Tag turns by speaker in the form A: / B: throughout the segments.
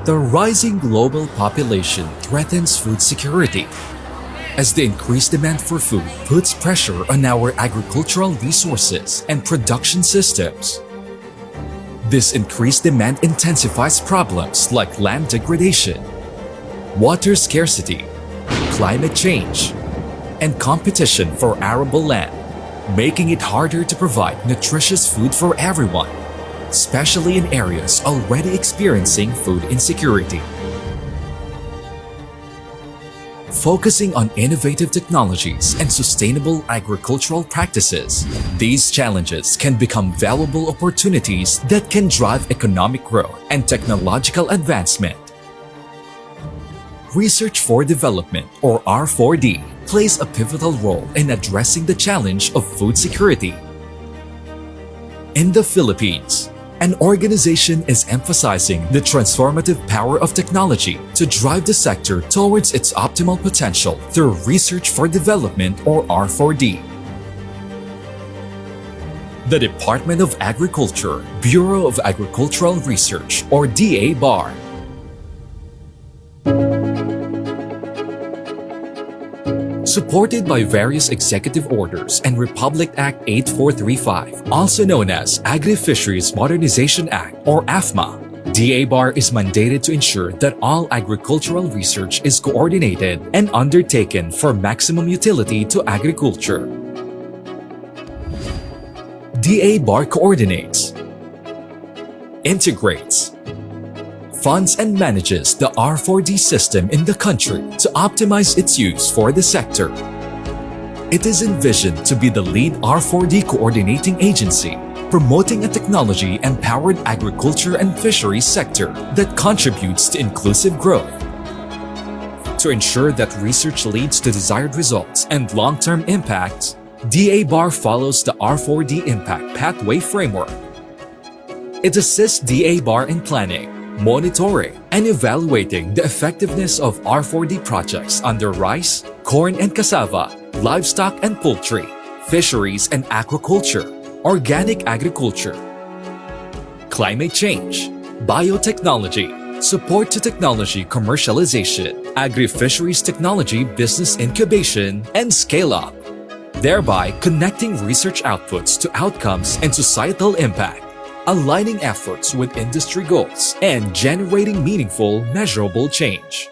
A: The rising global population threatens food security, as the increased demand for food puts pressure on our agricultural resources and production systems. This increased demand intensifies problems like land degradation, water scarcity, climate change, and competition for arable land, making it harder to provide nutritious food for everyone, especially in areas already experiencing food insecurity. Focusing on innovative technologies and sustainable agricultural practices, these challenges can become valuable opportunities that can drive economic growth and technological advancement. Research for Development, or R4D, plays a pivotal role in addressing the challenge of food security. In the Philippines, an organization is emphasizing the transformative power of technology to drive the sector towards its optimal potential through Research for Development, or R4D. The Department of Agriculture, Bureau of Agricultural Research, or DA-BAR, supported by various executive orders and Republic Act 8435, also known as Agri-Fisheries Modernization Act, or AFMA. DA-BAR is mandated to ensure that all agricultural research is coordinated and undertaken for maximum utility to agriculture. DA-BAR coordinates, integrates, funds and manages the R4D system in the country to optimize its use for the sector. It is envisioned to be the lead R4D coordinating agency, promoting a technology-empowered agriculture and fisheries sector that contributes to inclusive growth. To ensure that research leads to desired results and long-term impact, DA-BAR follows the R4D Impact Pathway Framework. It assists DA-BAR in planning, monitoring, and evaluating the effectiveness of R4D projects under rice, corn and cassava, livestock and poultry, fisheries and aquaculture, organic agriculture, climate change, biotechnology, support to technology commercialization, agri-fisheries technology business incubation, and scale-up, thereby connecting research outputs to outcomes and societal impact, aligning efforts with industry goals, and generating meaningful, measurable change.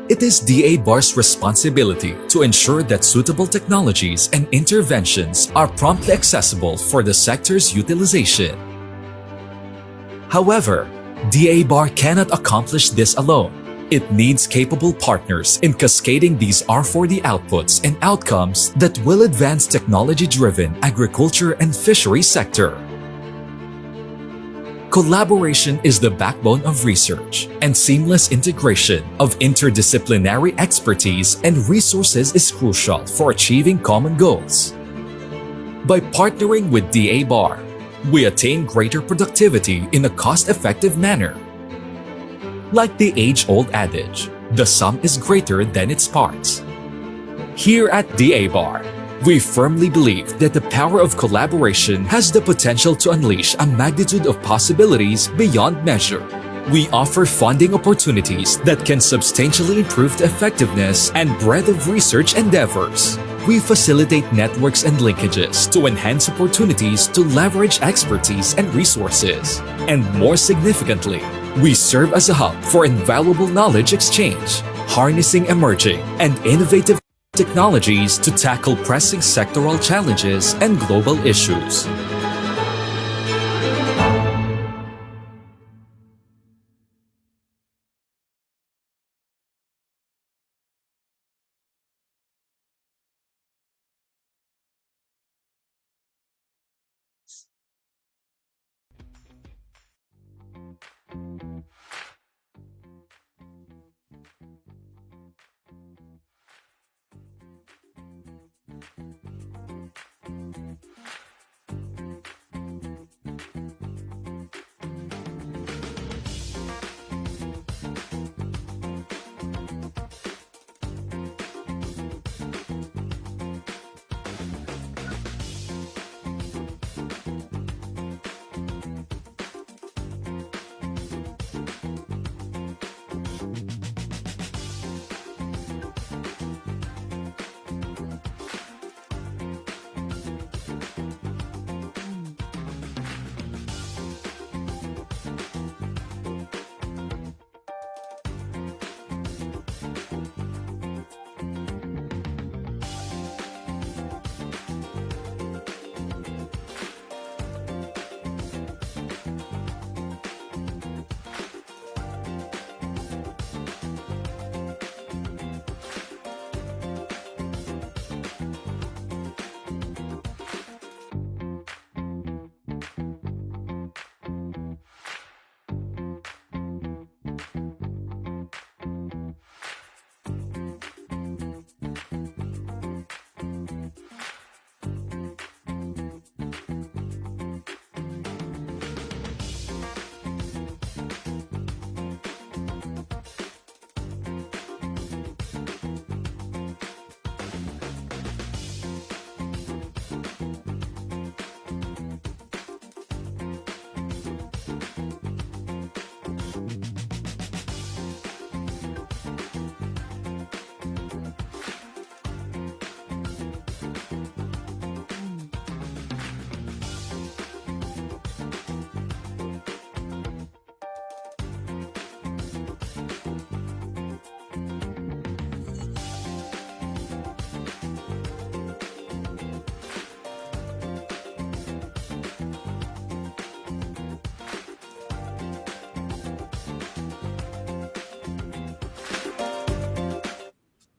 A: It is DA-BAR's responsibility to ensure that suitable technologies and interventions are promptly accessible for the sector's utilization. However, DA-BAR cannot accomplish this alone. It needs capable partners in cascading these R4D outputs and outcomes that will advance technology-driven agriculture and fisheries sector. Collaboration is the backbone of research, and seamless integration of interdisciplinary expertise and resources is crucial for achieving common goals. By partnering with DA-BAR, we attain greater productivity in a cost-effective manner. Like the age-old adage, the sum is greater than its parts. Here at DA-BAR, we firmly believe that the power of collaboration has the potential to unleash a magnitude of possibilities beyond measure. We offer funding opportunities that can substantially improve the effectiveness and breadth of research endeavors. We facilitate networks and linkages to enhance opportunities to leverage expertise and resources. And more significantly, we serve as a hub for invaluable knowledge exchange, harnessing emerging and innovative technologies to tackle pressing sectoral challenges and global issues.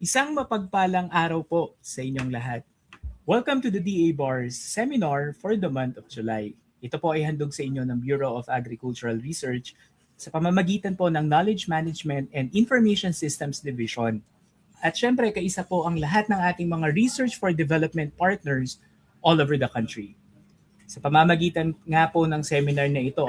B: Isang mapagpalang araw po sa inyong lahat. Welcome to the DA Bars Seminar for the month of July. Ito po ay handog sa inyo ng Bureau of Agricultural Research sa pamamagitan po ng Knowledge Management and Information Systems Division. At syempre, kaisa po ang lahat ng ating mga Research for Development partners all over the country. Sa pamamagitan nga po ng seminar na ito,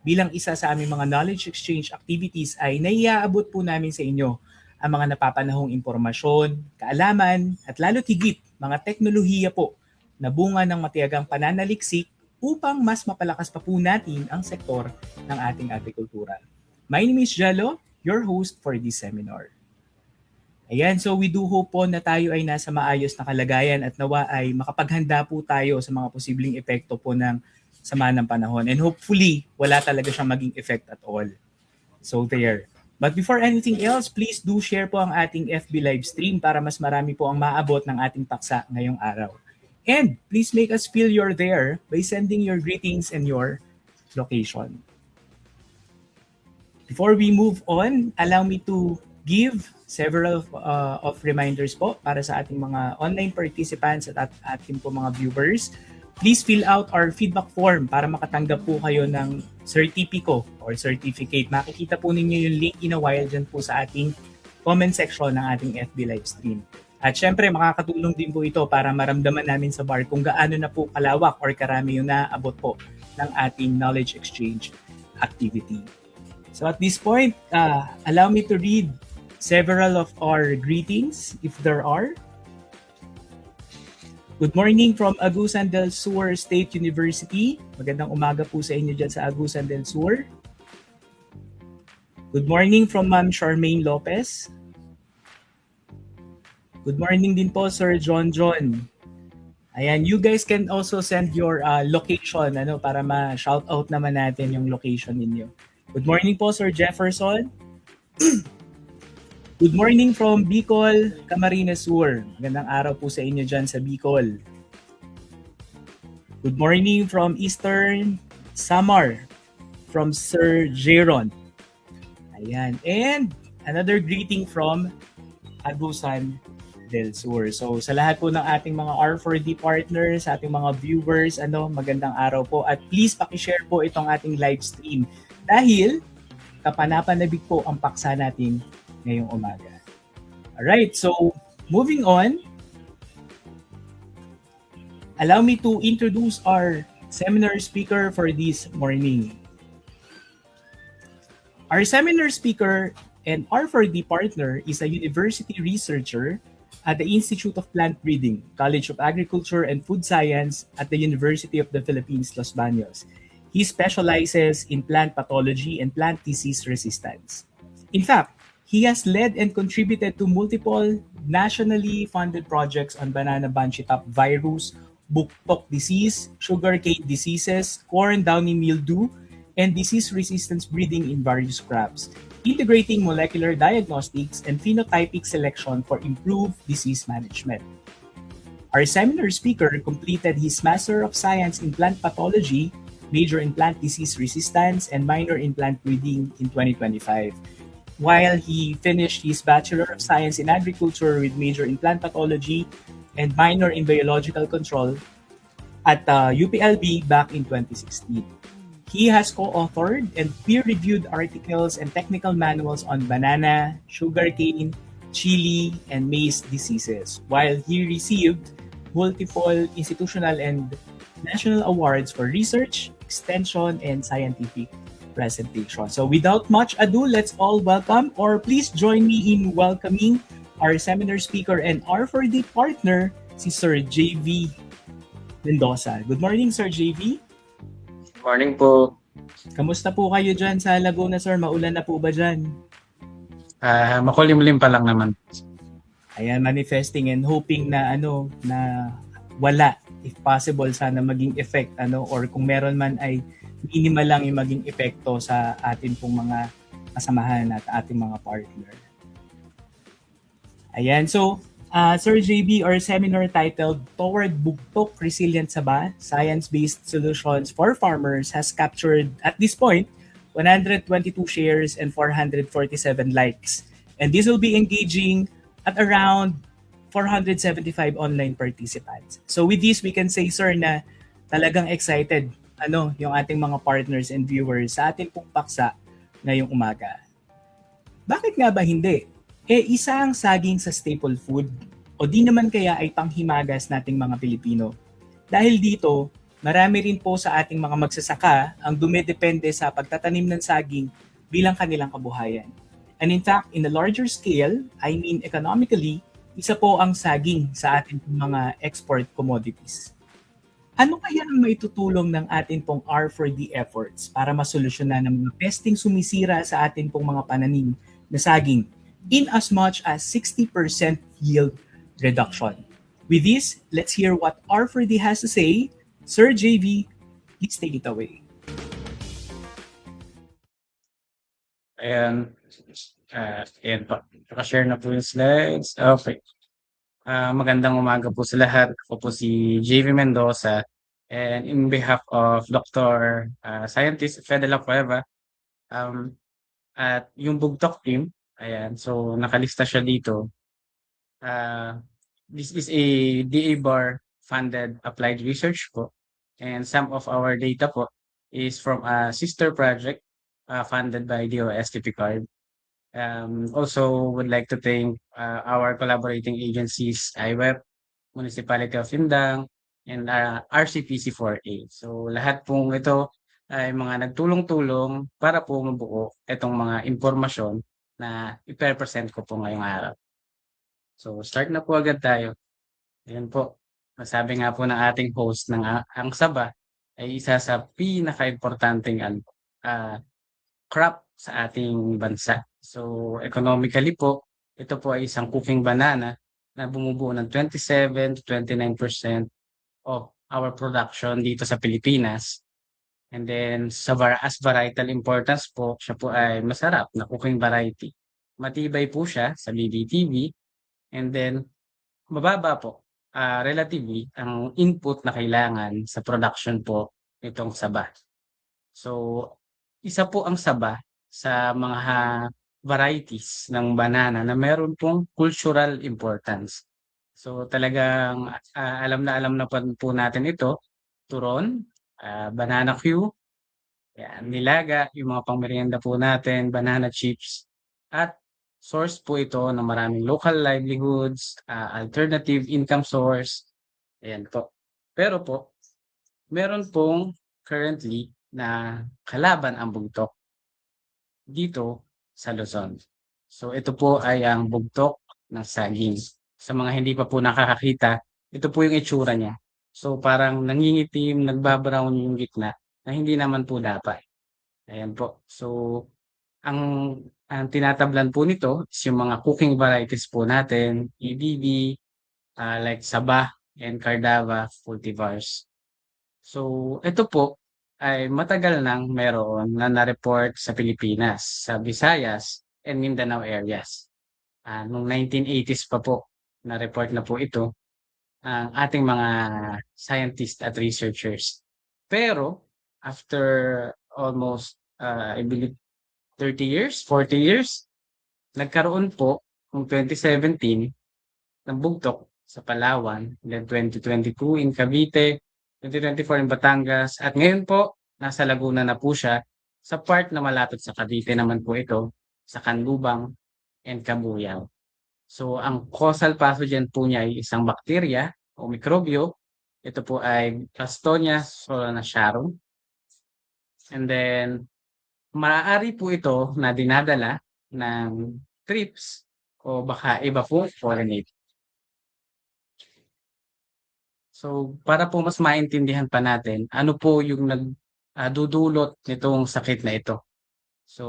B: bilang isa sa aming mga knowledge exchange activities ay naiaabot po namin sa inyo ang mga napapanahong impormasyon, kaalaman, at lalo't higit mga teknolohiya po na bunga ng matiyagang pananaliksik upang mas mapalakas pa po natin ang sektor ng ating agrikultura. My name is Jello, your host for this seminar. Ayan, so we do hope po na tayo ay nasa maayos na kalagayan at nawa ay makapaghanda po tayo sa mga posibleng epekto po ng sama ng panahon. And hopefully, wala talaga siyang maging effect at all. So there. But before anything else, please do share po ang ating FB live stream para mas marami po ang maabot ng ating paksa ngayong araw. And please make us feel you're there by sending your greetings and your location. Before we move on, allow me to give several of reminders po para sa ating mga online participants at ating po mga viewers. Please fill out our feedback form para makatanggap po kayo ng certificate or certificate. Makikita po ninyo yung link in a while dyan po sa ating comment section ng ating FB live stream. At syempre, makakatulong din po ito para maramdaman namin sa bar kung gaano na po kalawak or karami yung naabot po ng ating knowledge exchange activity. So at this point, allow me to read several of our greetings, if there are. Good morning from Agusan del Sur State University. Magandang umaga po sa inyo dyan sa Agusan del Sur. Good morning from Ma'am Charmaine Lopez. Good morning din po, Sir John. Ayan, you guys can also send your location para ma-shout out naman natin yung location ninyo. Good morning po, Sir Jefferson. Good morning from Bicol, Camarines Sur. Magandang araw po sa inyo dyan sa Bicol. Good morning from Eastern Samar, from Sir Jeron. Ayan. And another greeting from Agusan del Sur. So sa lahat po ng ating mga R4D partners, ating mga viewers, magandang araw po. At please pakishare po itong ating live stream dahil kapanapanabik po ang paksa natin ngayong umaga. Alright, so moving on, allow me to introduce our seminar speaker for this morning. Our seminar speaker and R4D partner is a university researcher at the Institute of Plant Breeding, College of Agriculture and Food Science at the University of the Philippines, Los Baños. He specializes in plant pathology and plant disease resistance. In fact, he has led and contributed to multiple nationally funded projects on banana bunchy top virus, buktok disease, sugarcane diseases, corn downy mildew, and disease resistance breeding in various crops, integrating molecular diagnostics and phenotypic selection for improved disease management. Our seminar speaker completed his Master of Science in Plant Pathology, major in plant disease resistance, and minor in plant breeding in 2025. While he finished his Bachelor of Science in Agriculture with major in plant pathology and minor in biological control at UPLB back in 2016. He has co-authored and peer-reviewed articles and technical manuals on banana, sugarcane, chili, and maize diseases, while he received multiple institutional and national awards for research, extension, and scientific presentation. So without much ado, let's all welcome, or please join me in welcoming our seminar speaker and R4D partner, si Sir JV Mendoza. Good morning, Sir JV.
C: Good morning po.
B: Kamusta po kayo dyan sa Laguna, Sir? Maulan na po ba dyan?
C: Makulimlim pa lang naman.
B: Ayan, manifesting and hoping na na wala, if possible, sana maging effect or kung meron man ay minimal lang yung maging epekto sa atin pong mga kasamahan at ating mga partner. Ayan, so Sir JB, our seminar titled Toward Buktok Resilient Saba, Science-Based Solutions for Farmers has captured, at this point, 122 shares and 447 likes. And this will be engaging at around 475 online participants. So with this, we can say, sir, na talagang excited yung ating mga partners and viewers sa ating pong paksa ngayong umaga. Bakit nga ba hindi? Isa ang saging sa staple food o di naman kaya ay panghimagas nating mga Pilipino. Dahil dito, marami rin po sa ating mga magsasaka ang dumedepende sa pagtatanim ng saging bilang kanilang kabuhayan. And in fact, in a larger scale, I mean economically, isa po ang saging sa ating mga export commodities. Ano kaya ang maitutulong ng atin pong R4D efforts para masolusyonan ang mga pesting sumisira sa atin pong mga pananim na saging in as much as 60% yield reduction? With this, let's hear what R4D has to say. Sir JV, please take it away.
C: Ayan. Ayan pa. Naka-share na po yung slides. Okay. Magandang umaga po sa lahat. Ako po si JV Mendoza. And in behalf of Dr. Scientist Fede La Cueva, at yung Bugtok team, ayan, so nakalista siya dito. This is a DA-BAR funded applied research po. And some of our data po is from a sister project funded by DOST Picard. Also would like to thank our collaborating agencies, IWEP, Municipality of Indang, and RCPC4A. So lahat pong ito ay mga nagtulong-tulong para po mabuo itong mga impormasyon na i-present ko po ngayong araw. So start na po agad tayo. Ayan po. Masabi nga po ng ating host ng ang saba ay isa sa pinaka-importanteng crop sa ating bansa. So economically po, ito po ay isang cooking banana na bumubuo ng 27 to 29% of our production dito sa Pilipinas. And then as varietal importance po, siya po ay masarap na cooking variety. Matibay po siya sa BBTV. And then mababa po relatively ang input na kailangan sa production po nitong saba. So isa po ang saba sa mga varieties ng banana na meron pong cultural importance. So talagang alam na po natin ito, turon, banana Q, yan, nilaga, yung mga pangmerienda po natin, banana chips, at source po ito ng maraming local livelihoods, alternative income source, ayan po. Pero po, meron pong currently na kalaban ang bugtok dito sa Luzon. So ito po ay ang bugtok ng saging. Sa mga hindi pa po nakakakita, ito po yung itsura niya. So parang nangingitim, nagbabrown yung gitna na hindi naman po dapat. Ayan po. So ang tinatablan po nito is yung mga cooking varieties po natin, EBB, like Sabah and Cardava cultivars. So ito po ay matagal nang meron na na-report sa Pilipinas, sa Visayas and Mindanao areas. Noong 1980s pa po, na-report na po ito ang ating mga scientists at researchers. Pero after almost, I believe 30 years, 40 years, nagkaroon po noong 2017 ng bugtok sa Palawan, then 2022 in Cavite, 2024 in Batangas, at ngayon po, nasa Laguna na po siya, sa part na malapit sa Cavite naman po ito, sa Canlubang and Cabuyao. So, ang causal pathogen po niya ay isang bakterya o mikrobyo. Ito po ay Clastonia solanacearum. And then, maaari po ito na dinadala ng trips o baka iba po pollinate. So, para po mas maintindihan pa natin, ano po yung nagdudulot nitong sakit na ito. So,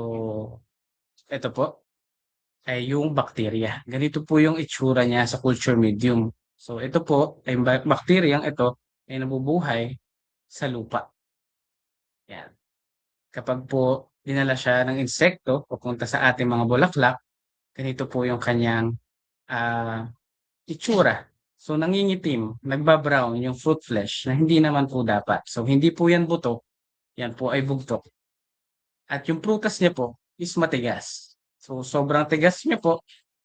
C: ito po ay yung bakterya. Ganito po yung itsura niya sa culture medium. So, ito po, ay bakteryang ito ay nabubuhay sa lupa. Yan. Kapag po dinala siya ng insekto papunta sa ating mga bulaklak, ganito po yung kanyang itsura. So nangingitim, nagbabrown yung fruit flesh na hindi naman po dapat. So hindi po yan buto, yan po ay bugtok. At yung prutas niya po is matigas. So sobrang tigas niya po,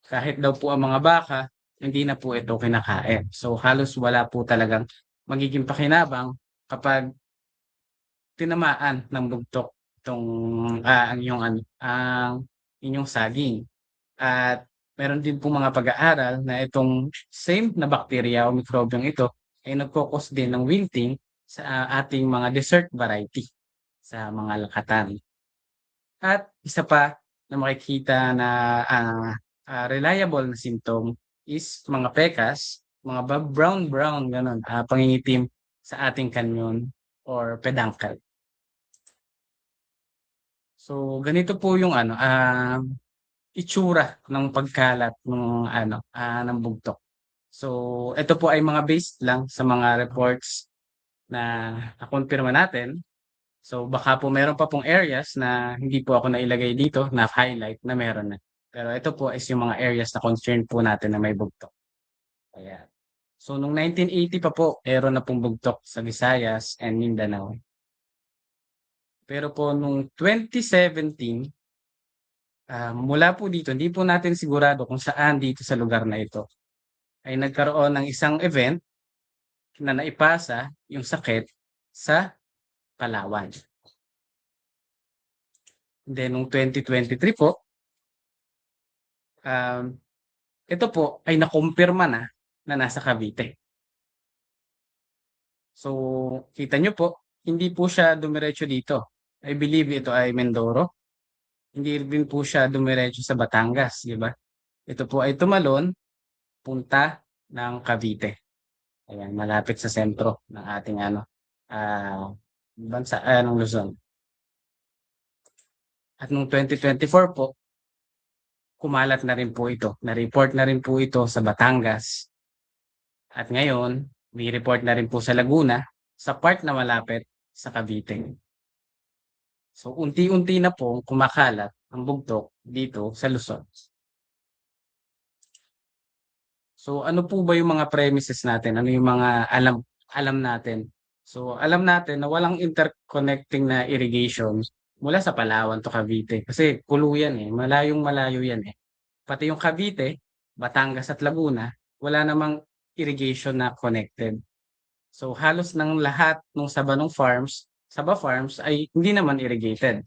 C: kahit daw po ang mga baka, hindi na po ito kinakain. So halos wala po talagang magiging pakinabang kapag tinamaan ng bugtok itong, ang inyong saging. At meron din pong mga pag-aaral na itong same na bakterya o mikrobyong ito ay nagko-cause din ng wilting sa ating mga dessert variety sa mga lakatan. At isa pa na makikita na, reliable na symptom is mga pekas, mga brown-brown gano'n, pangingitim sa ating kanyon or peduncle. So ganito po yung itsura ng pagkalat ng bugtok. So ito po ay mga based lang sa mga reports na nakumpirma natin. So baka po meron pa pong areas na hindi po ako nailagay dito na highlight na meron na. Pero ito po is yung mga areas na concern po natin na may bugtok. Ayan. So nung 1980 pa po, meron na pong bugtok sa Visayas and Mindanao. Pero po nung 2017, mula po dito, hindi po natin sigurado kung saan dito sa lugar na ito ay nagkaroon ng isang event na naipasa yung sakit sa Palawan. Then nung 2023 po, ito po ay nakumpirma na nasa Cavite. So kita nyo po, hindi po siya dumiretso dito. I believe ito ay Mindoro. Hindi din po siya dumiretso sa Batangas, di ba? Ito po ay tumalon, punta ng Cavite. Ayan, malapit sa sentro ng ating bansa, ng Luzon. At noong 2024 po, kumalat na rin po ito. Na-report na rin po ito sa Batangas. At ngayon, may report na rin po sa Laguna, sa part na malapit sa Cavite. So, unti-unti na po kumakalat ang bugtok dito sa Luzon. So, ano po ba yung mga premises natin? Ano yung mga alam natin? So, alam natin na walang interconnecting na irrigation mula sa Palawan to Cavite. Kasi pulo yan eh. Malayong-malayo yan eh. Pati yung Cavite, Batangas at Laguna, wala namang irrigation na connected. So, halos ng lahat ng Saba Farms ay hindi naman irrigated.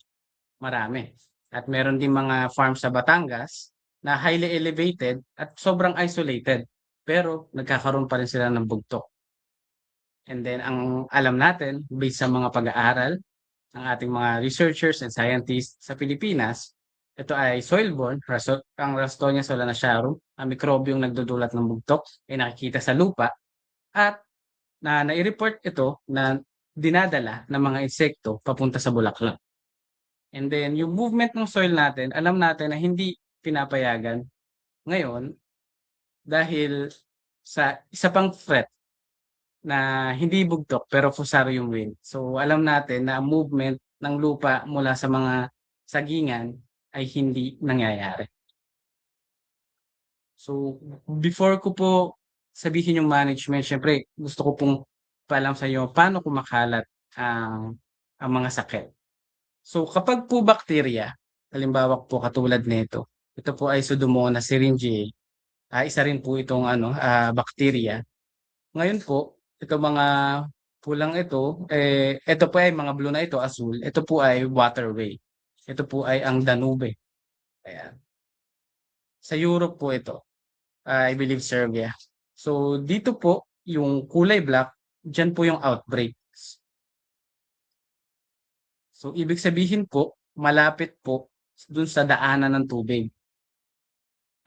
C: Marami. At meron din mga farms sa Batangas na highly elevated at sobrang isolated. Pero nagkakaroon pa rin sila ng bugtok. And then ang alam natin, based sa mga pag-aaral ng ating mga researchers and scientists sa Pilipinas, ito ay soil-borne, ang Ralstonia solanacearum, ang mikrobyong nagdudulot ng bugtok ay nakikita sa lupa at nai-report ito na dinadala ng mga insekto papunta sa bulaklak. And then yung movement ng soil natin, alam natin na hindi pinapayagan ngayon dahil sa isa pang threat na hindi bugtok pero fusarium wind. So alam natin na movement ng lupa mula sa mga sagingan ay hindi nangyayari. So before ko po sabihin yung management, syempre gusto ko pong paalam sa inyo paano kumakalat ang mga sakit. So kapag po bakterya, halimbawa po katulad nito, ito po ay Pseudomonas syringae. Isa rin po itong bakterya. Ngayon po, ito mga pulang ito, ito po ay mga blue na ito, asul. Ito po ay waterway. Ito po ay ang Danube. Ayan. Sa Europe po ito. I believe Serbia. So dito po, yung kulay black, dyan po yung outbreaks. So ibig sabihin po, malapit po dun sa daanan ng tubig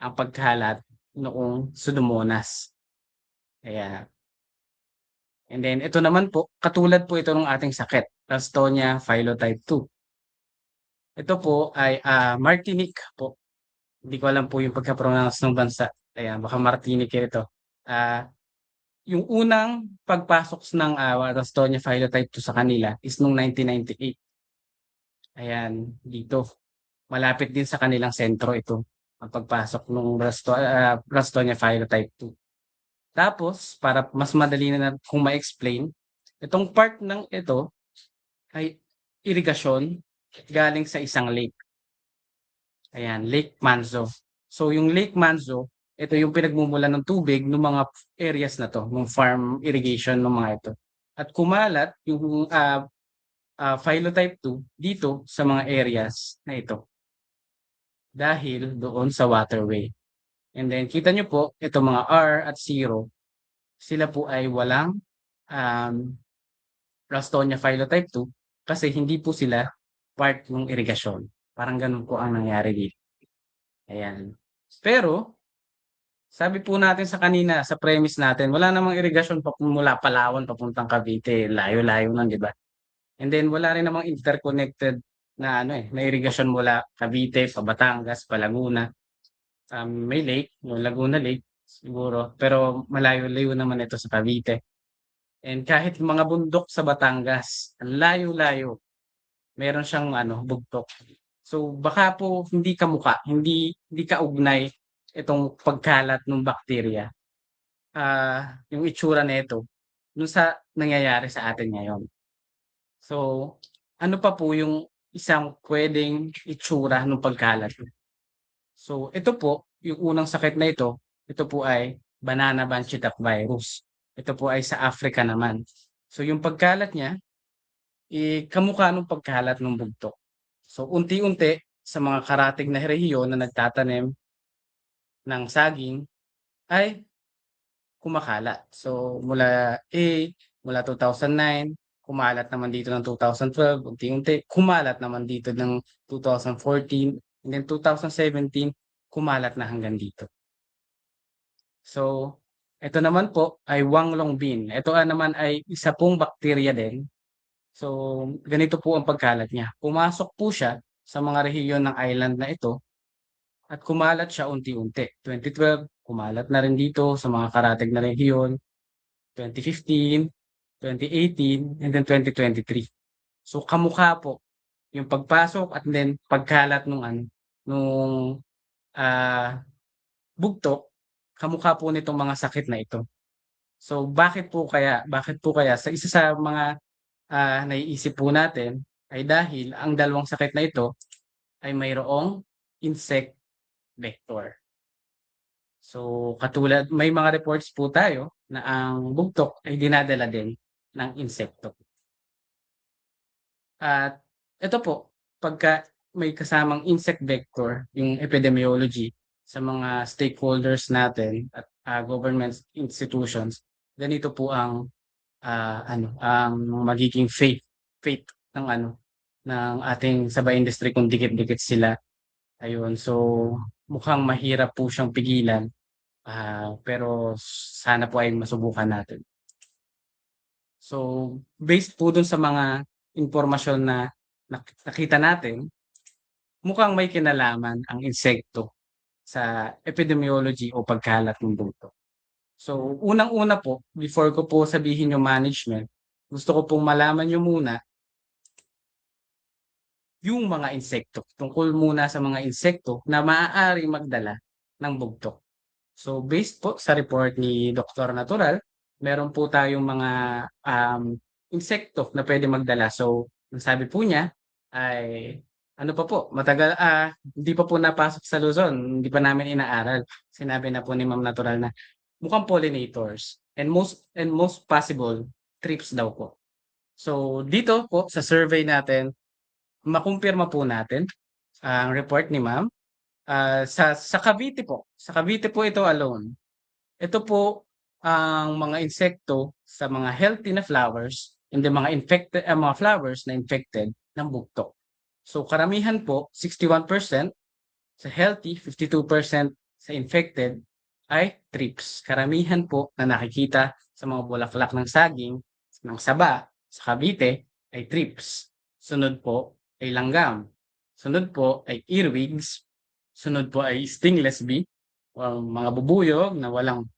C: ang pagkalat noong Pseudomonas. Ayan. And then ito naman po, katulad po ito ng ating sakit, Ralstonia phyllotype 2. Ito po ay Martinique po. Hindi ko alam po yung pagka-pronounce ng bansa. Ayan, baka Martinique ito. Yung unang pagpasok ng Ralstonia phyllotype 2 sa kanila is noong 1998. Ayan, dito. Malapit din sa kanilang sentro ito ang pagpasok ng Ralstonia phyllotype 2. Tapos, para mas madali na kung ma-explain, itong part ng ito ay irigasyon galing sa isang lake. Ayan, Lake Manzo. So yung Lake Manzo, ito yung pinagmumulan ng tubig ng mga areas na to, ng farm irrigation ng mga ito. At kumalat yung Phylotype 2 dito sa mga areas na ito dahil doon sa waterway. And then kita nyo po, ito mga R at 0, sila po ay walang um, Ralstonia Phylotype 2 kasi hindi po sila part ng irigasyon. Parang ganun po ang nangyari dito. Ayan. Pero, sabi po natin sa kanina, sa premise natin, wala namang irigasyon mula Palawan papuntang Cavite. Layo-layo lang, di ba? And then, wala rin namang interconnected na na irigasyon mula Cavite, pa Batangas, pa Laguna. May lake, yung Laguna Lake, siguro. Pero malayo-layo naman ito sa Cavite. And kahit mga bundok sa Batangas, ang layo-layo, meron siyang bugtok. So baka po hindi kamukha, hindi kaugnay itong pagkalat ng bakterya. Yung itsura nito dun sa nangyayari sa atin ngayon. So ano pa po yung isang pwedeng itsura ng pagkalat? So ito po, yung unang sakit na ito po ay banana bunch duck virus. Ito po ay sa Africa naman. So yung pagkalat niya, kamukha nung pagkalat ng bugtok. So unti-unti sa mga karatig na rehiyon na nagtatanim ng saging ay kumakalat. So mula 2009, kumalat naman dito ng 2012, unti-unti, kumalat naman dito ng 2014, and then 2017, kumalat na hanggang dito. So, ito naman po ay Wanglong-Bean. Ito naman ay isa pong bakterya din. So, ganito po ang pagkalat niya. Pumasok po siya sa mga rehiyon ng island na ito at kumalat siya unti-unti. 2012, kumalat na rin dito sa mga karatig na rehiyon. 2015, 2018, and then 2023. So, kamukha po yung pagpasok at then pagkalat nung bugtok, kamukha po nitong mga sakit na ito. So, bakit po kaya sa isa sa mga naiisip po natin ay dahil ang dalawang sakit na ito ay mayroong insect vector. So, katulad, may mga reports po tayo na ang bugtok ay dinadala din ng insekto. At ito po, pagka may kasamang insect vector, yung epidemiology sa mga stakeholders natin at government institutions, ganito po ang ang magiging fate ng ating sabay industry kung dikit-dikit sila. Ayun, so mukhang mahirap po siyang pigilan. Pero sana po ay masubukan natin. So, based po dun sa mga impormasyon na nakita natin, mukhang may kinalaman ang insekto sa epidemiology o pagkalat ng bugtok. So, unang-una po, before ko po sabihin yung management, gusto ko pong malaman nyo muna yung mga insekto. Tungkol muna sa mga insekto na maaaring magdala ng bugtok. So, based po sa report ni Dr. Natural, meron po tayong mga insekto na pwede magdala. So, ang sabi po niya ay ano pa po, matagal, hindi pa po napasok sa Luzon, hindi pa namin inaaral. Sinabi na po ni Ma'am Natural na mukhang pollinators and most possible trips daw po. So, dito po sa survey natin, makumpirma po natin ang report ni Ma'am. Sa Cavite po ito alone. Ito po ang mga insekto sa mga healthy na flowers and the mga infected mga flowers na infected ng bugtok. So karamihan po 61% sa healthy, 52% sa infected ay thrips. Karamihan po na nakikita sa mga bulaklak ng saging, ng saba sa Cavite ay thrips. Sunod po ay langgam. Sunod po ay earwigs. Sunod po ay stingless bee o mga bubuyog na walang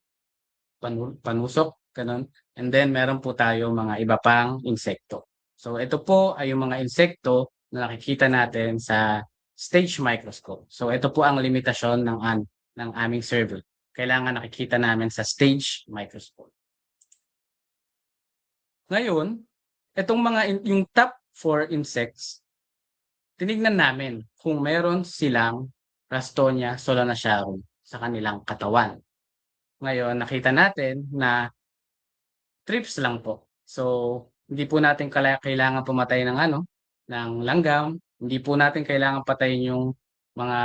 C: panusok, ganun. And then meron po tayo mga iba pang insekto. So ito po ay yung mga insekto na nakikita natin sa stage microscope. So ito po ang limitasyon ng aming survey. Kailangan nakikita namin sa stage microscope. Ngayon, itong yung top 4 insects, tinignan namin kung meron silang Ralstonia solanacearum sa kanilang katawan. Ngayon, nakita natin na trips lang po. So, hindi po natin kailangan pumatay ng ng langgam, hindi po natin kailangan patayin yung mga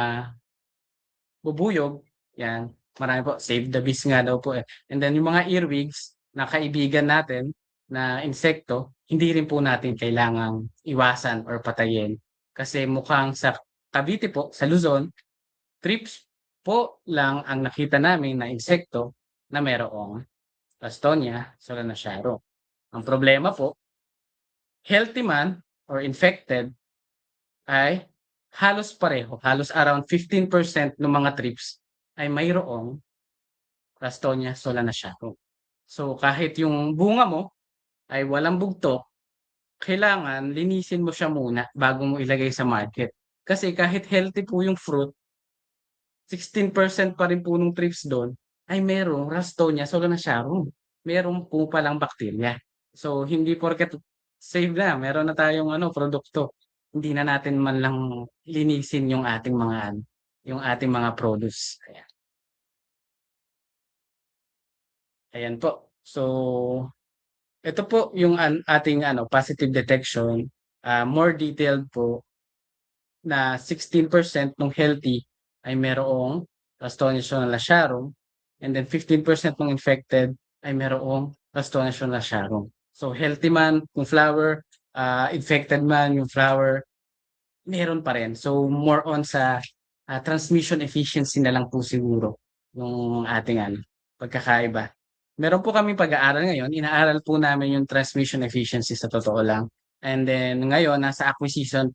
C: bubuyog, 'yan. Marami po, save the bees nga daw po, eh. And then yung mga earwigs na kaibigan natin na insekto, hindi rin po natin kailangang iwasan or patayin. Kasi mukhang sa Cavite po, sa Luzon, trips po lang ang nakita namin na insekto na mayroong Ralstonia solanacearum. Ang problema po, healthy man or infected ay halos pareho, halos around 15% ng mga trips ay mayroong Ralstonia solanacearum. So kahit yung bunga mo ay walang bugto, kailangan linisin mo siya muna bago mo ilagay sa market. Kasi kahit healthy po yung fruit, 16% pa rin po nung trips doon ay merong Ralstonia solanacearum. Meron po palang bakterya. So hindi porket safe na, meron na tayong produkto, hindi na natin man lang linisin yung ating mga produce. Ayan po. So, ito po yung ating positive detection. More detailed po na 16% ng healthy ay merong Ralstonia solanacearum, and then 15% ng infected ay merong Ralstonia solanacearum. So healthy man yung flower, infected man yung flower, meron pa rin. So more on sa transmission efficiency na lang po siguro yung ating pagkakaiba. Meron po kaming pag-aaral ngayon, inaaral po namin yung transmission efficiency sa totoo lang. And then ngayon, nasa acquisition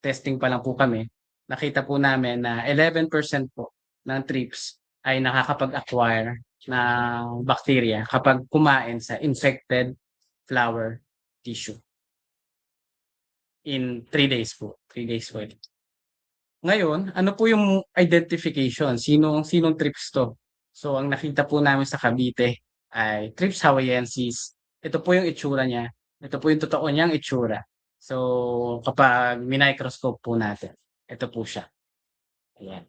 C: testing pa lang po kami. Nakita po namin na 11% po ng trips ay nakakapag-acquire ng bacteria kapag kumain sa infected flower tissue. In 3 days po. 3 days po ito. Ngayon, ano po yung identification? Sinong trips to? So, ang nakita po namin sa Cavite ay Thrips hawaiensis. Ito po yung itsura niya. Ito po yung totoo niyang itsura. So, kapag minicroscope po natin, ito po siya. Ayan.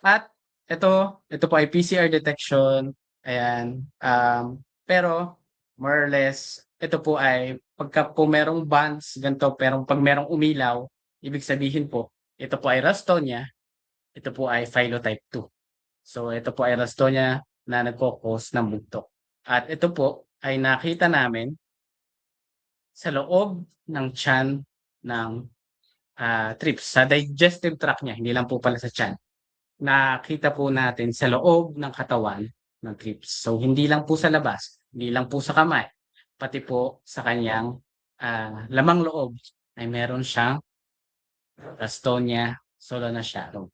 C: At ito po ay PCR detection. Ayan. Pero, more or less, ito po ay pagka po merong bands, ganito, pero pag merong umilaw, ibig sabihin po, ito po ay Ralstonia, ito po ay Phylotype 2. So, ito po ay Ralstonia na nagko-cause ng bugtok. At ito po ay nakita namin sa loob ng tiyan ng trips, sa digestive tract niya, hindi lang po pala sa tiyan. Nakita po natin sa loob ng katawan ng trips. So, hindi lang po sa labas, hindi lang po sa kamay, pati po sa kanyang lamang loob ay meron siyang Ralstonia solanacearum.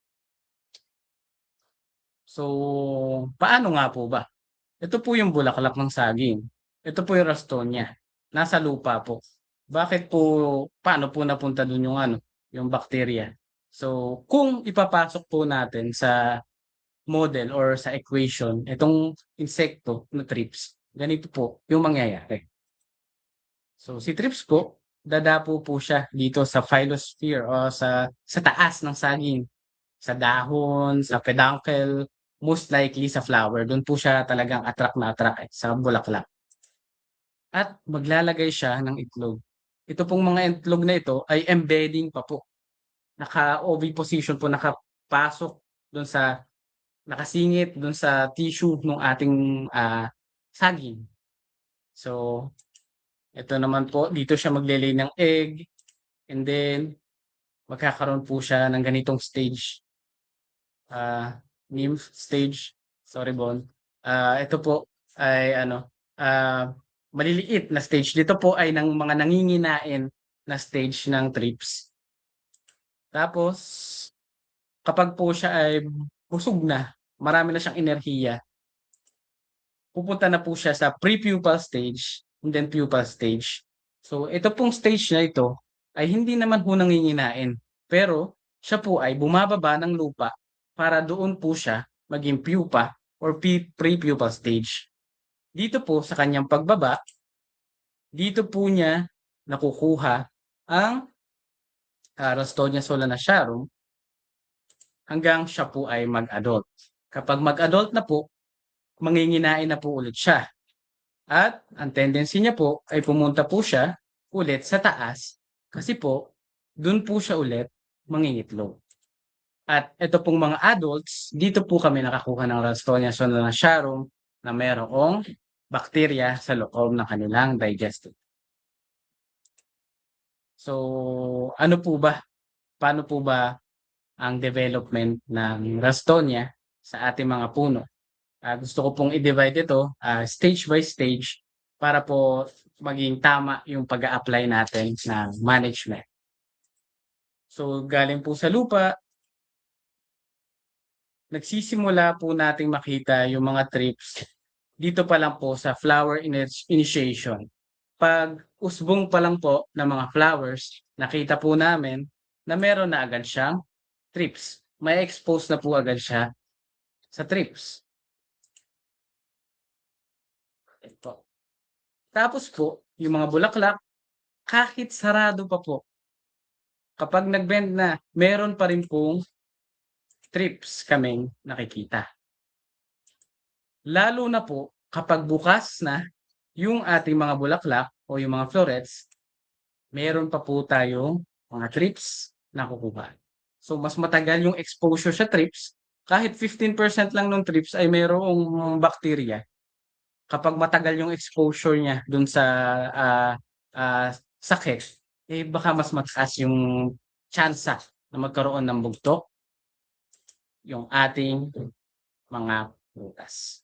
C: So, paano nga po ba? Ito po yung bulaklak ng saging. Ito po yung Ralstonia. Nasa lupa po. Paano po napunta dun yung bacteria? So, kung ipapasok po natin sa model or sa equation, itong insekto na trips, ganito po yung mangyayari. So, si trips po, dadapo po siya dito sa phyllosphere o sa taas ng saging. Sa dahon, sa peduncle, most likely sa flower. Doon po siya talagang attract sa bulaklak. At maglalagay siya ng itlog. Ito pong mga itlog na ito ay embedding pa po. Naka-oviposition po, nakapasok doon sa, nakasingit doon sa tissue ng ating saging. So, ito naman po, dito siya maglelay ng egg, and then magkakaroon po siya ng ganitong stage. Nymph stage, sorry Bon. Ito po ay maliliit na stage. Dito po ay ng mga nanginginain na stage ng trips. Tapos, kapag po siya ay busog na, marami na siyang enerhiya, pupunta na po siya sa prepupal stage and then pupal stage. So, ito pong stage na ito ay hindi naman po nanginginain, pero siya po ay bumababa ng lupa para doon po siya maging pupa or prepupal stage. Dito po sa kanyang pagbaba, dito po niya nakukuha ang Ralstonia solanacearum, hanggang siya po ay mag-adult. Kapag mag-adult na po, manginginain na po ulit siya. At ang tendency niya po ay pumunta po siya ulit sa taas kasi po dun po siya ulit mangingitlog. At ito pong mga adults, dito po kami nakakuha ng Ralstonia solanacearum na mayroong bakterya sa loob ng kanilang digestive. So, ano po ba? Paano po ba ang development ng Ralstonia sa ating mga puno? Gusto ko pong i-divide ito stage by stage para po maging tama yung pag-a-apply natin ng management. So, galing po sa lupa, nagsisimula po nating makita yung mga trips dito pa lang po sa flower initiation. Pag usbong pa lang po ng mga flowers, nakita po namin na meron na agad siyang trips. May expose na po agad siya sa trips. Ito. Tapos po, yung mga bulaklak, kahit sarado pa po, kapag nag-bend na, meron pa rin pong trips kaming nakikita. Lalo na po kapag bukas na yung ating mga bulaklak o yung mga florets, meron pa po tayong mga trips na kukuha. So mas matagal yung exposure sa trips, kahit 15% lang ng trips ay mayroong bakterya. Kapag matagal yung exposure niya dun sa sakit, eh baka mas mataas yung tsansa na magkaroon ng bugtok yung ating mga prutas.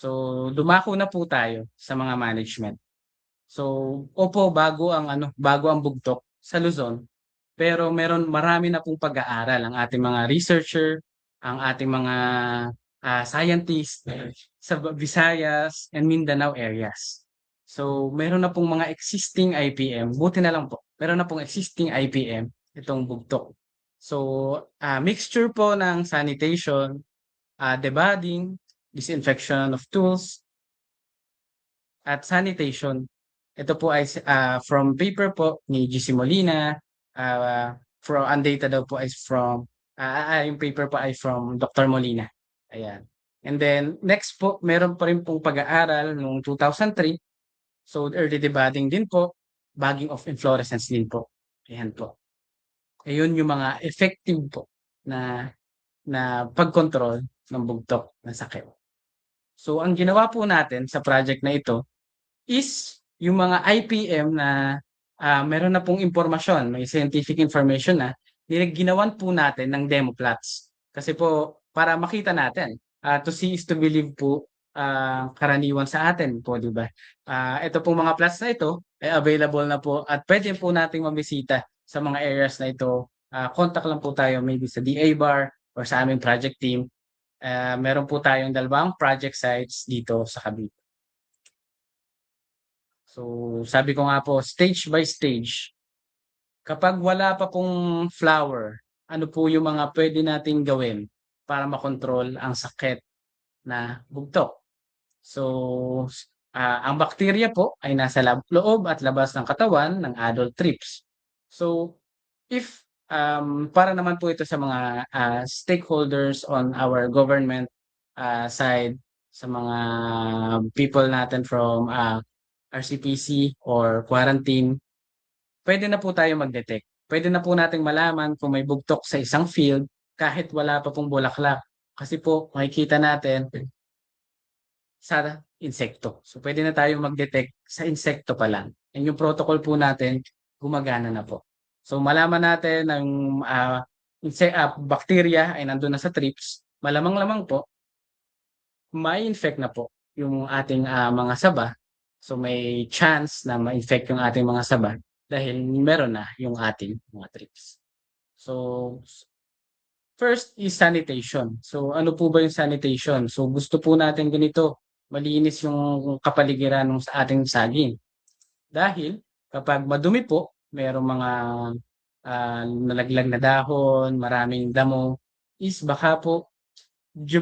C: So, dumako na po tayo sa mga management. So, opo, bago ang bugtok sa Luzon, pero marami na pong pag-aaral ang ating mga researcher, ang ating mga scientists sa Visayas and Mindanao areas. So, meron na pong mga existing IPM, buti na lang po, meron na pong existing IPM itong bugtok. So, mixture po ng sanitation, debudding, disinfection of tools, at sanitation. Ito po ay from paper po ni GC Molina, ang data daw po is from, yung paper po ay from Dr. Molina. Ayan. And then, next po, meron pa rin pong pag-aaral noong 2003. So, early debudding din po, bagging of inflorescence din po. Ayan po. Ayun yung mga effective po na pag-control ng bugtok ng sakit. So, ang ginawa po natin sa project na ito is yung mga IPM na meron na pong impormasyon, may scientific information na, ginawan po natin ng demo plots. Kasi po, para makita natin, to see is to believe po, karaniwan sa atin po, di ba? Ito pong mga plots na ito ay available na po at pwede po nating mabisita sa mga areas na ito. Contact lang po tayo maybe sa DA-BAR or sa aming project team. Meron po tayong 2 project sites dito sa Cavite. So, sabi ko nga po, stage by stage, kapag wala pa pong flower, ano po yung mga pwede nating gawin para makontrol ang sakit na bugtok? So, ang bakterya po ay nasa loob at labas ng katawan ng adult trips. So, if para naman po ito sa mga stakeholders on our government side, sa mga people natin from RCPC or quarantine, pwede na po tayo mag-detect. Pwede na po nating malaman kung may bugtok sa isang field kahit wala pa pong bulaklak. Kasi po, makikita natin sa insekto. So, pwede na tayo mag-detect sa insekto pa lang. And yung protocol po natin, gumagana na po. So, malaman natin ng bacteria ay nandun na sa trips, malamang-lamang po, may infect na po yung ating mga saba. So, may chance na ma-infect yung ating mga saba dahil meron na yung ating mga trips. So, first is sanitation. So, ano po ba yung sanitation? So, gusto po natin ganito, malinis yung kapaligiran ng sa ating saging. Dahil kapag madumi po, mayroong mga nalaglag na dahon, maraming damo, is baka po,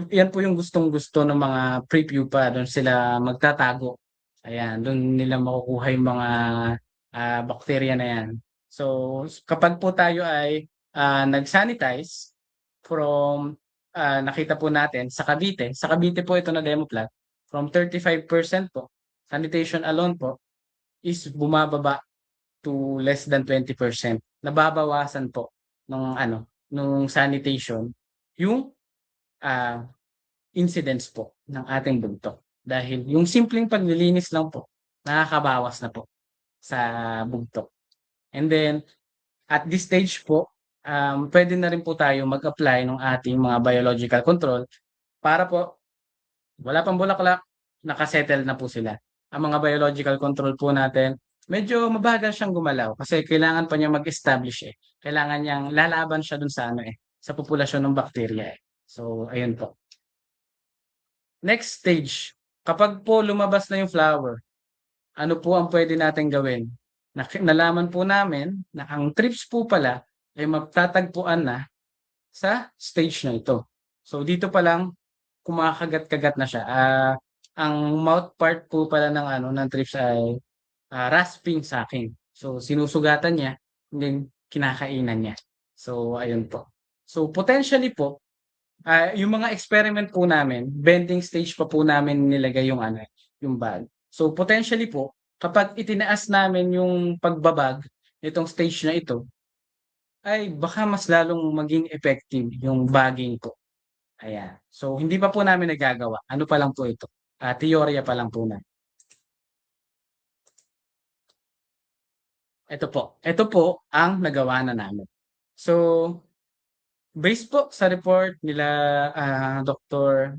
C: yan po yung gustong-gusto ng mga pre-pupa, doon sila magtatago. Ayan, doon nila makukuha yung mga bakterya na yan. So, kapag po tayo ay nag-sanitize from nakita po natin sa Cavite. Sa Cavite po ito na demo plot. From 35% po, sanitation alone po, is bumababa to less than 20%. Nababawasan po nung sanitation yung ah, incidents po ng ating bugtong. Dahil yung simpleng paglilinis lang po, nakakabawas na po sa bugtong. And then, at this stage po, pwede na rin po tayo mag-apply ng ating mga biological control para po wala pang bulaklak, nakasettle na po sila. Ang mga biological control po natin, medyo mabagal siyang gumalaw kasi kailangan pa niya mag-establish eh. Kailangan niyang lalaban siya dun sa sa populasyon ng bakterya eh. So, ayun po. Next stage, kapag po lumabas na yung flower, ano po ang pwede natin gawin? Nalaman po namin na ang trips po pala ay magtatagpuan na sa stage na ito. So dito pa lang kumakagat-kagat na siya. Ang mouth part po pala ng trips ay rasping sucking. So sinusugatan niya, then kinakainan niya. So ayun po. So potentially po, yung mga experiment po namin, bending stage pa po namin nilagay yung bag. So potentially po, kapag itinaas namin yung pagbabag nitong stage na ito, ay baka mas lalong maging effective yung bagging po. Ayan. So hindi pa po namin nagagawa. Ano pa lang po ito? Teorya pa lang po na. Ito po ang nagawa na namin. So based po sa report nila Dr.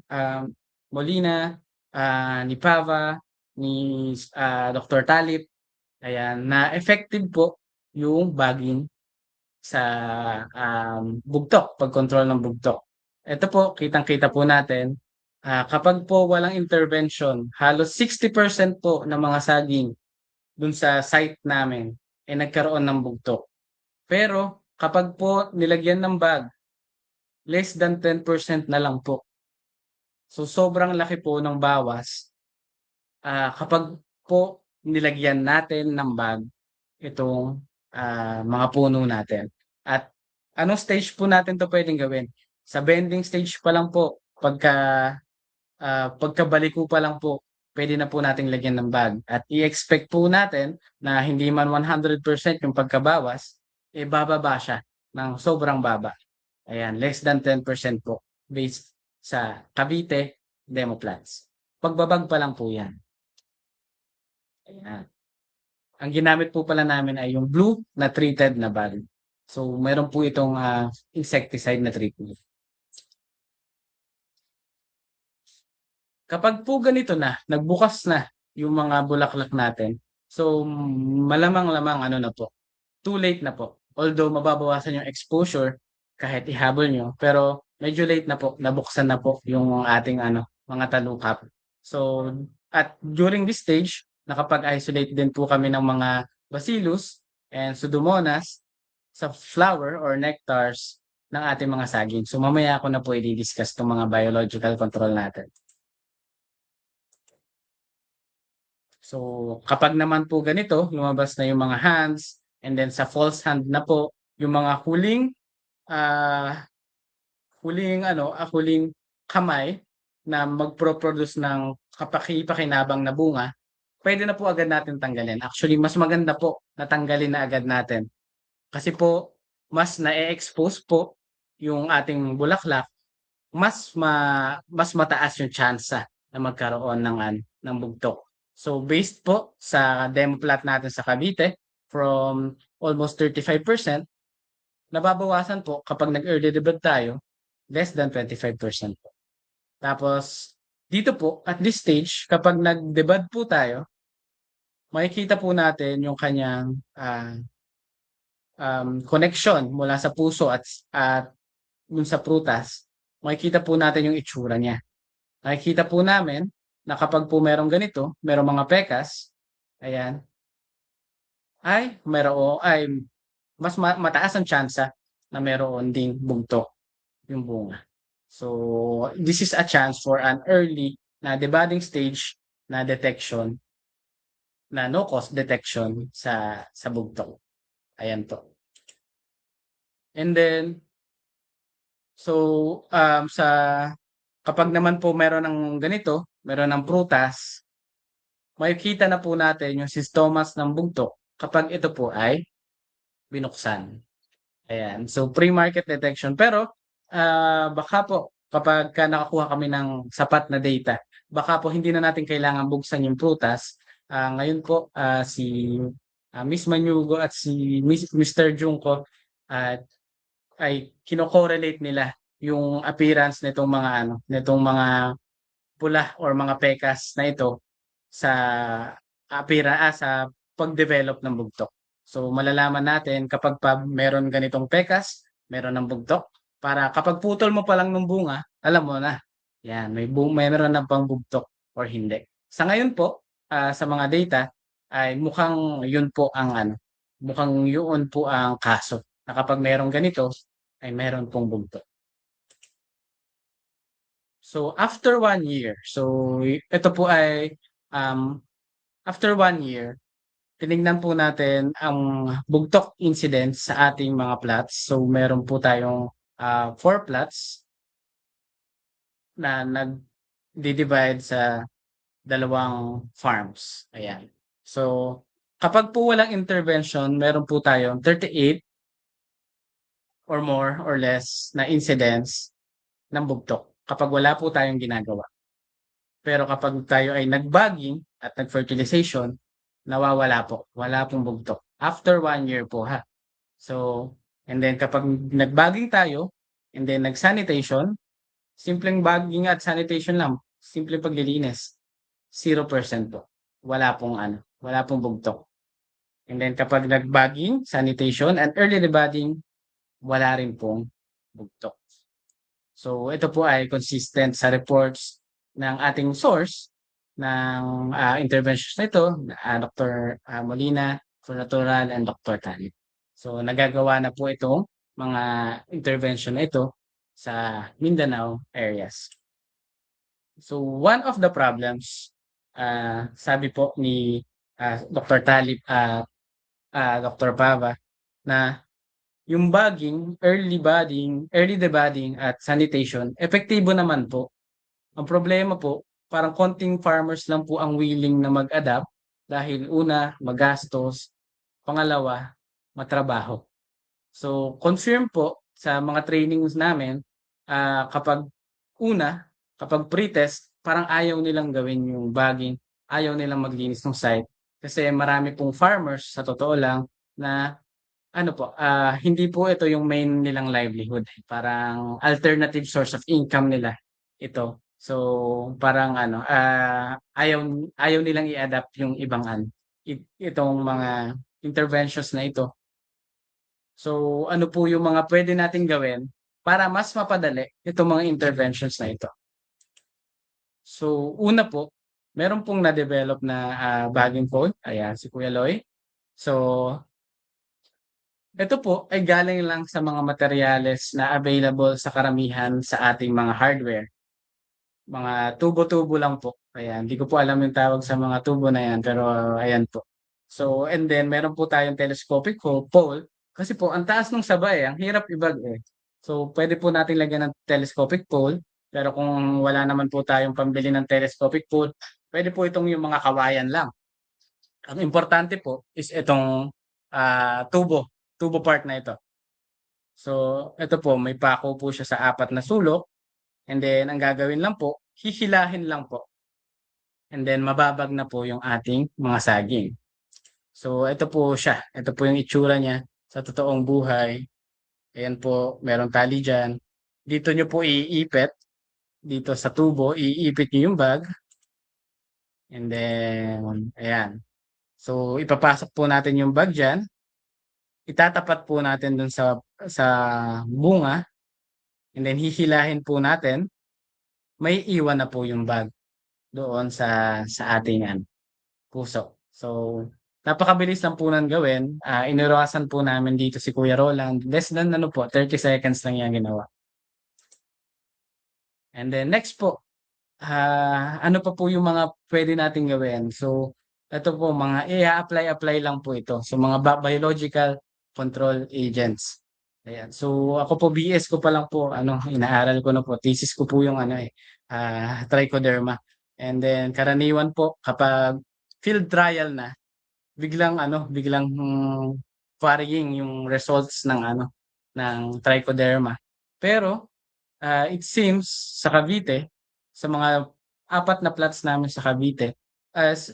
C: Molina, ni Pava, ni Dr. Talip, ayan, na effective po yung bagging sa bugtok, pag-control ng bugtok. Ito po, kitang-kita po natin, kapag po walang intervention, halos 60% po ng mga saging dun sa site namin ay nagkaroon ng bugtok. Pero kapag po nilagyan ng bag, less than 10% na lang po. So sobrang laki po ng bawas kapag po nilagyan natin ng bag itong mga puno natin. At anong stage po natin to pwedeng gawin? Sa bending stage pa lang po, pagkabaliko pa lang po, pwede na po nating lagyan ng bag. At i-expect po natin na hindi man 100% yung pagkabawas, bababa siya ng sobrang baba. Ayan, less than 10% po based sa Cavite demo plants. Pagbabag pa lang po yan. Ayan. Ang ginamit po pala namin ay yung blue na treated na bag. So, meron po itong insecticide na treatment. Kapag po ganito na, nagbukas na yung mga bulaklak natin, so malamang-lamang na po, too late na po. Although mababawasan yung exposure kahit ihabol nyo, pero medyo late na po, nabuksan na po yung ating mga talukap. So, at during this stage, nakapag-isolate din po kami ng mga bacillus and pseudomonas sa flower or nectars ng ating mga saging. So mamaya ako na po i-discuss itong mga biological control natin. So kapag naman po ganito, lumabas na yung mga hands, and then sa false hand na po, yung mga huling kamay na magpro-produce ng kapaki-pakinabang na bunga, pwede na po agad natin tanggalin. Actually, mas maganda po na tanggalin na agad natin. Kasi po, mas na-expose po yung ating bulaklak, mas mataas yung tsansa na magkaroon ng bugtok. So, based po sa demo plot natin sa Cavite, from almost 35%, nababawasan po kapag nag-early debut tayo, less than 25% po. Tapos, dito po, at this stage, kapag nag-debut po tayo, makikita po natin yung kanyang connection mula sa puso at dun sa prutas. Makikita po natin yung itsura niya. Nakikita po namin na kapag po merong ganito, merong mga pekas, ayan, ay mas mataas ang tsansa na meron ding bugtok yung bunga. So, this is a chance for an early na debudding stage na detection, na no-cause detection sa bugtok. Ayan po. And then, so, kapag naman po meron ng ganito, meron ng prutas, makikita na po natin yung sintomas ng bugtok kapag ito po ay binuksan. Ayan. So, pre-market detection. Pero, baka po kapagka nakakuha kami ng sapat na data, baka po hindi na natin kailangan buksan yung prutas. Ngayon po, si Miss Manyugo at si Mr. Junco ay kino-correlate nila yung appearance nitong mga pula or mga pekas na ito sa sa pag-develop ng bugtok. So malalaman natin kapag meron ganitong pekas, meron ng bugtok, para kapag putol mo pa lang ng bunga, alam mo na, yan, meron na bang bugtok or hindi. Sa ngayon po, sa mga data, ay mukhang yun po ang kaso, na kapag merong ganito, ay meron pong bugtok. So after 1 year, so ito po ay after 1 year, tinignan po natin ang bugtok incidence sa ating mga plots. So meron po tayong 4 plots na nag-divide sa dalawang farms. Ayan. So kapag po walang intervention, meron po tayong 38 or more or less na incidence ng bugtok kapag wala po tayong ginagawa. Pero kapag tayo ay nag-bagging at nag-fertilization, nawawala po. Wala pong bugtok. After 1 year po ha. So, and then kapag nag-bagging tayo, and then nag-sanitation, simpleng bagging at sanitation lang, simpleng paglilinis, 0% po. Wala pong bugtok. And then kapag nag-bagging, sanitation, and early rebudding, wala rin pong bugtok. So, ito po ay consistent sa reports ng ating source ng interventions na ito, Dr. Molina, Natural, and Dr. Talib. So, nagagawa na po itong mga intervention na ito sa Mindanao areas. So, one of the problems, sabi po ni Dr. Talib at Dr. Pava, na yung bagging, early debudding at sanitation, epektibo naman po. Ang problema po, parang konting farmers lang po ang willing na mag-adapt dahil una, magastos, pangalawa, matrabaho. So, confirm po sa mga trainings namin, kapag pre-test, parang ayaw nilang gawin yung bagging, ayaw nilang maglinis ng site. Kasi marami pong farmers, sa totoo lang, na hindi po ito yung main nilang livelihood. Parang alternative source of income nila ito. So, parang ayaw nilang i-adapt yung ibang itong mga interventions na ito. So, ano po yung mga pwede nating gawin para mas mapadali itong mga interventions na ito? So, una po, meron pong na-develop na bagging code. Ayan, si Kuya Loy. So, ito po ay galing lang sa mga materyales na available sa karamihan sa ating mga hardware. Mga tubo-tubo lang po. Ayan, hindi ko po alam yung tawag sa mga tubo na yan, pero ayan po. So, and then meron po tayong telescopic pole, kasi po ang taas ng sabay, ang hirap ibag eh. So, pwede po natin lagyan ng telescopic pole, pero kung wala naman po tayong pambili ng telescopic pole, pwede po itong yung mga kawayan lang. Ang importante po is itong tubo part na ito. So, ito po, may pako po siya sa 4 na sulok. And then, ang gagawin lang po, hihilahin lang po. And then, mababag na po yung ating mga saging. So, ito po siya. Ito po yung itsura niya sa totoong buhay. Ayan po, merong tali dyan. Dito nyo po iipit. Dito sa tubo, iipit nyo yung bag. And then, ayan. So, ipapasok po natin yung bag dyan. Itatapat po natin dun sa bunga. And then, hihilahin po natin. May iwan na po yung bag doon sa ating puso. So, napakabilis lang po nang gawin. Inurasan po namin dito si Kuya Roland. Less than 30 seconds lang yan ginawa. And then next po, ano pa po yung mga pwede nating gawin? So, ito po, mga i-apply lang po ito. So, mga biological control agents. Ayan. So ako po BS ko pa lang po ano, inaaral ko na po. Thesis ko po yung ano trichoderma. And then karaniwan po kapag field trial na, biglang varying yung results ng ng trichoderma. Pero it seems sa Cavite, sa mga 4 na plots namin sa Cavite, as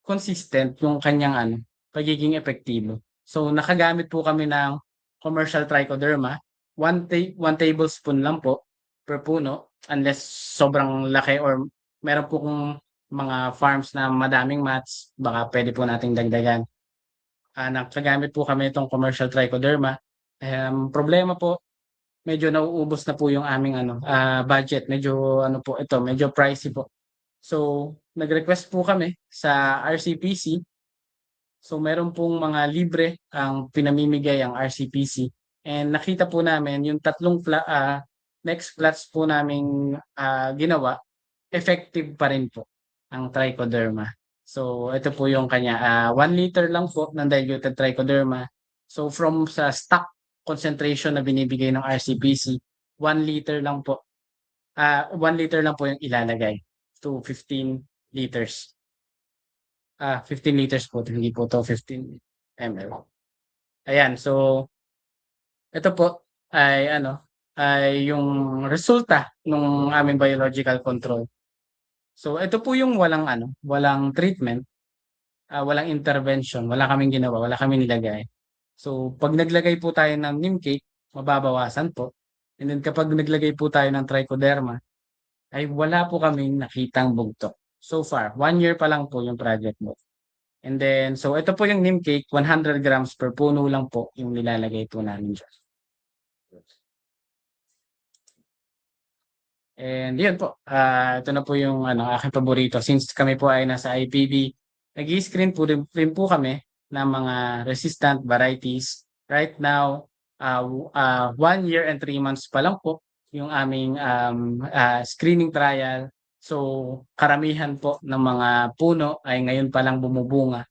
C: consistent yung kanyang pagiging epektibo. So nakagamit po kami ng commercial trichoderma, 1 tablespoon lang po per puno unless sobrang laki or meron po kung mga farms na madaming mats, baka pwede po nating dagdagan. Nakagamit po kami itong commercial trichoderma. Problema po, medyo nauubos na po yung aming budget. Medyo po ito, medyo pricey po. So, nag-request po kami sa RCPC. So, meron pong mga libre ang pinamimigay ang RCPC. And nakita po namin yung next plots po namin ginawa, effective pa rin po ang trichoderma. So, ito po yung kanya. 1 liter lang po ng diluted trichoderma. So, from sa stock concentration na binibigay ng RCPC, 1 liter lang po. 1 liter lang po yung ilalagay to 15 liters. 15 liters po, hindi po to 15 ml. Ayan, so ito po ay yung resulta ng aming biological control. So ito po yung walang treatment, walang intervention, wala kaming ginawa, wala kaming nilagay. So pag naglagay po tayo ng neem cake, mababawasan po. And then kapag naglagay po tayo ng trichoderma, ay wala po kaming nakitang bugtok. So far, 1 year pa lang po yung project mo. And then, so ito po yung neem cake, 100 grams per puno lang po yung nilalagay po namin dyan. And yun po, ito na po yung aking paborito. Since kami po ay nasa IPB, nag-i-screen po rin po kami ng mga resistant varieties. Right now, 1 year and 3 months pa lang po yung aming screening trial. So, karamihan po ng mga puno ay ngayon pa lang bumubunga.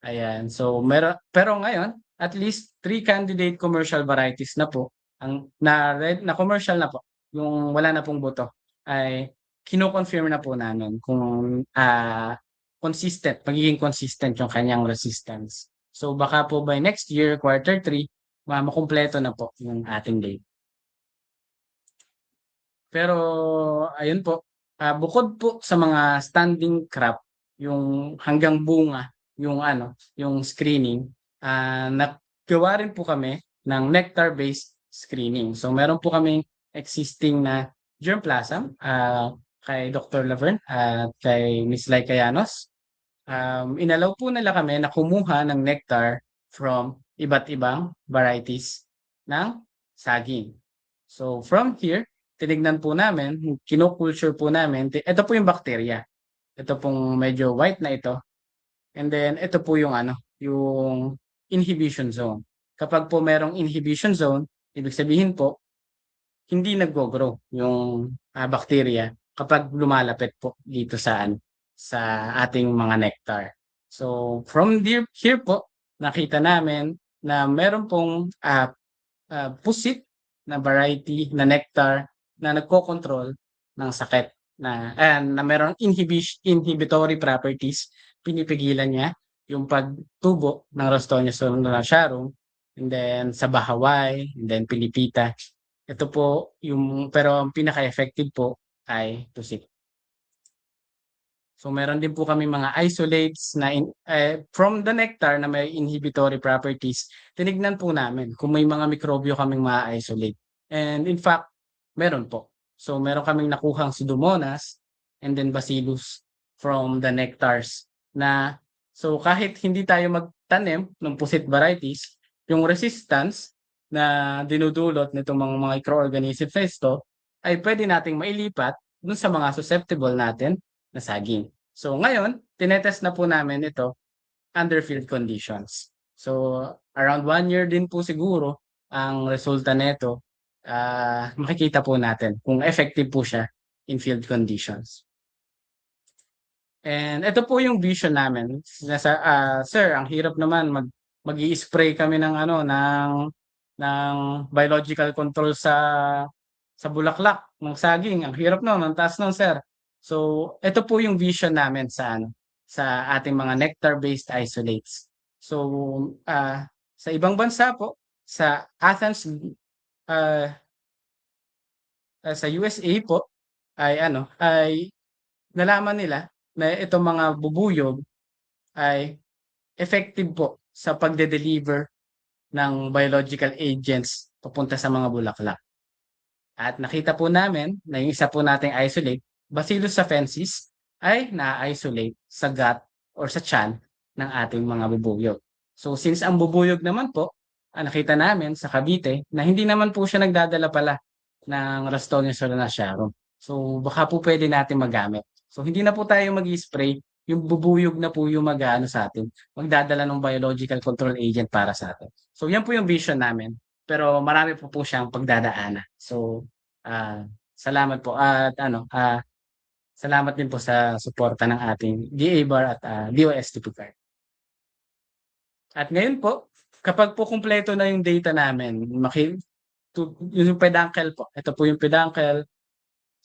C: Ayan. So, pero ngayon, at least 3 candidate commercial varieties na po ang na commercial na po. Yung wala na pong buto ay kino-confirm na po namin kung magiging consistent yung kanyang resistance. So, baka po by next year, quarter 3, makumpleto na po yung ating date. Pero ayun po, bukod po sa mga standing crop, yung hanggang bunga, yung screening, naggawa rin po kami ng nectar-based screening. So meron po kaming existing na germplasm kay Dr. Laverne at kay Miss Laika Llanos. Inalaw po nila kami na kumuha ng nectar from iba't ibang varieties ng saging. So from here, tinignan po namin, kino-culture po namin, ito po yung bacteria. Ito pong medyo white na ito. And then ito po yung yung inhibition zone. Kapag po merong inhibition zone, ibig sabihin po, hindi nag-grow yung bacteria kapag lumalapit po dito sa ating mga nectar. So from here po, nakita namin na meron pong pusit na variety na nectar na nagko-control ng sakit na merong inhibitory properties, pinipigilan niya yung pagtubo ng Rostonia solanacearum, and then sa Bahaway, and then Pilipita. Ito po pero ang pinaka-effective po ay pusit. So meron din po kami mga isolates na from the nectar na may inhibitory properties. Tinignan po namin kung may mga mikrobyo kaming ma-isolate. And in fact, meron po. So meron kaming nakuhang Pseudomonas and then Bacillus from the nectars na so kahit hindi tayo magtanim ng pusit varieties, yung resistance na dinudulot nitong mga microorganisms na ito ay pwede nating mailipat dun sa mga susceptible natin na saging. So ngayon, tinetest na po namin ito under field conditions. So around 1 year din po siguro ang resulta nito, makikita po natin kung effective po siya in field conditions. And ito po yung vision namin. Sir, ang hirap naman mag-i-spray kami ng ng biological control sa bulaklak ng saging. Ang hirap nun, ang taas nun, sir. So, ito po yung vision namin sa ating mga nectar-based isolates. So, sa ibang bansa po, sa Athens, ah, sa USA po, ay nalaman nila na itong mga bubuyog ay effective po sa pagde-deliver ng biological agents papunta sa mga bulaklak. At nakita po namin na yung isa po nating isolate, Bacillus safensis, ay na-isolate sa gut or sa tiyan ng ating mga bubuyog. So since ang bubuyog naman po, nakita namin sa Cavite na hindi naman po siya nagdadala pala ng Ralstonia solanacearum. So baka po pwede natin magamit. So hindi na po tayo mag-spray, yung bubuyog na po yung mag-aano sa atin, magdadala ng biological control agent para sa atin. So yan po yung vision namin. Pero marami po siyang pagdadaanan. So, salamat po at salamat din po sa suporta ng ating DA-BAR at DOSTP card. At ngayon po, kapag po kumpleto na yung data namin, yung peduncle po, ito po yung peduncle.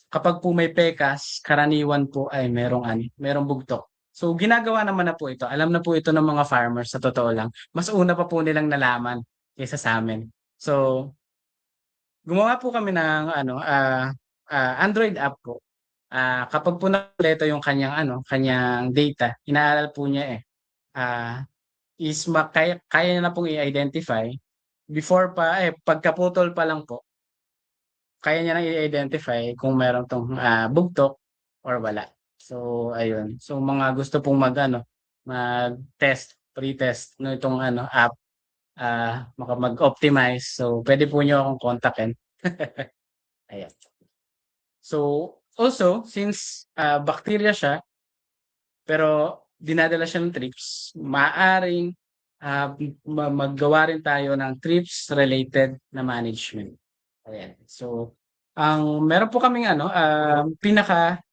C: Kapag po may pekas, karaniwan po ay merong bugtok. So, ginagawa naman na po ito. Alam na po ito ng mga farmers, sa totoo lang. Mas una pa po nilang nalaman kaysa sa amin. So, gumawa po kami ng Android app po. Kapag po nakumpleto yung kanyang data, inaaral po niya kaya niya na pong i-identify before pagkaputol pa lang po, kaya niya nang i-identify kung meron tong bugtok or wala. So, ayun. So, mga gusto pong mag-test, pre-test no itong app, mag-optimize. So, pwede po niyo akong kontakin. Ayan. So, also, since bacteria siya, pero dinadala siya ng trips, maaaring maggawa rin tayo ng trips-related na management. Ayan. So, meron po kaming pinaka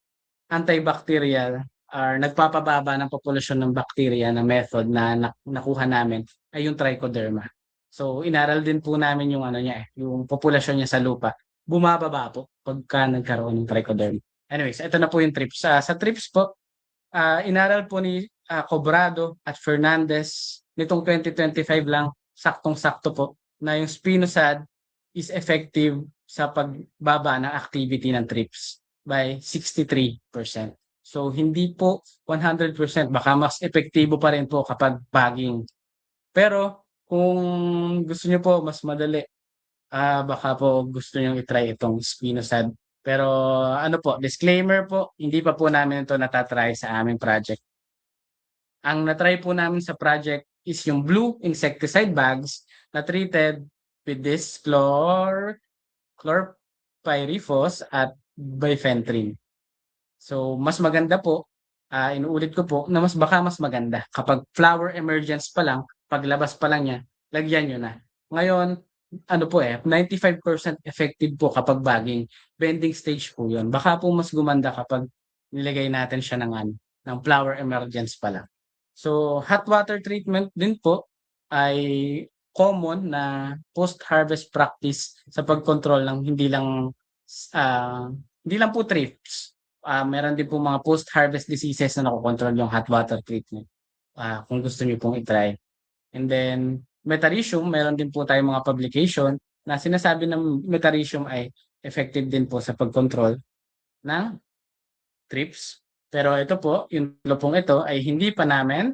C: antibacterial or nagpapababa ng populasyon ng bacteria na method na nakuha namin ay yung trichoderma. So, inaral din po namin yung yung populasyon niya sa lupa. Bumababa po pagka nagkaroon ng trichoderma. Anyways, ito na po yung trips. Sa trips po, inaral po ni Cobrado at Fernandez nitong 2025 lang, saktong-sakto po, na yung spinosad is effective sa pagbaba ng activity ng trips by 63%. So, hindi po 100%. Baka mas epektibo pa rin po kapag bagging. Pero, kung gusto nyo po mas madali, baka po gusto nyo i-try itong spinosad. Pero, disclaimer po, hindi pa po namin ito natatry sa aming project. Ang natry po namin sa project is yung blue insecticide bags na treated with this chlorpyrifos at bifenthrin. So, mas maganda po, inuulit ko po, na mas maganda kapag flower emergence pa lang, paglabas pa lang niya, lagyan nyo na. Ngayon, 95% effective po kapag bagging. Bending stage po yun. Baka po mas gumanda kapag nilagay natin siya ng flower emergence pa lang. So, hot water treatment din po ay common na post-harvest practice sa pagkontrol ng hindi lang po thrips. Meron din po mga post-harvest diseases na nakokontrol yung hot water treatment. Kung gusto niyo pong i-try. And then, metarhizium, meron din po tayong mga publication na sinasabi ng metarhizium ay effective din po sa pagkontrol ng thrips. Pero ito po, yung lupong ito ay hindi pa namin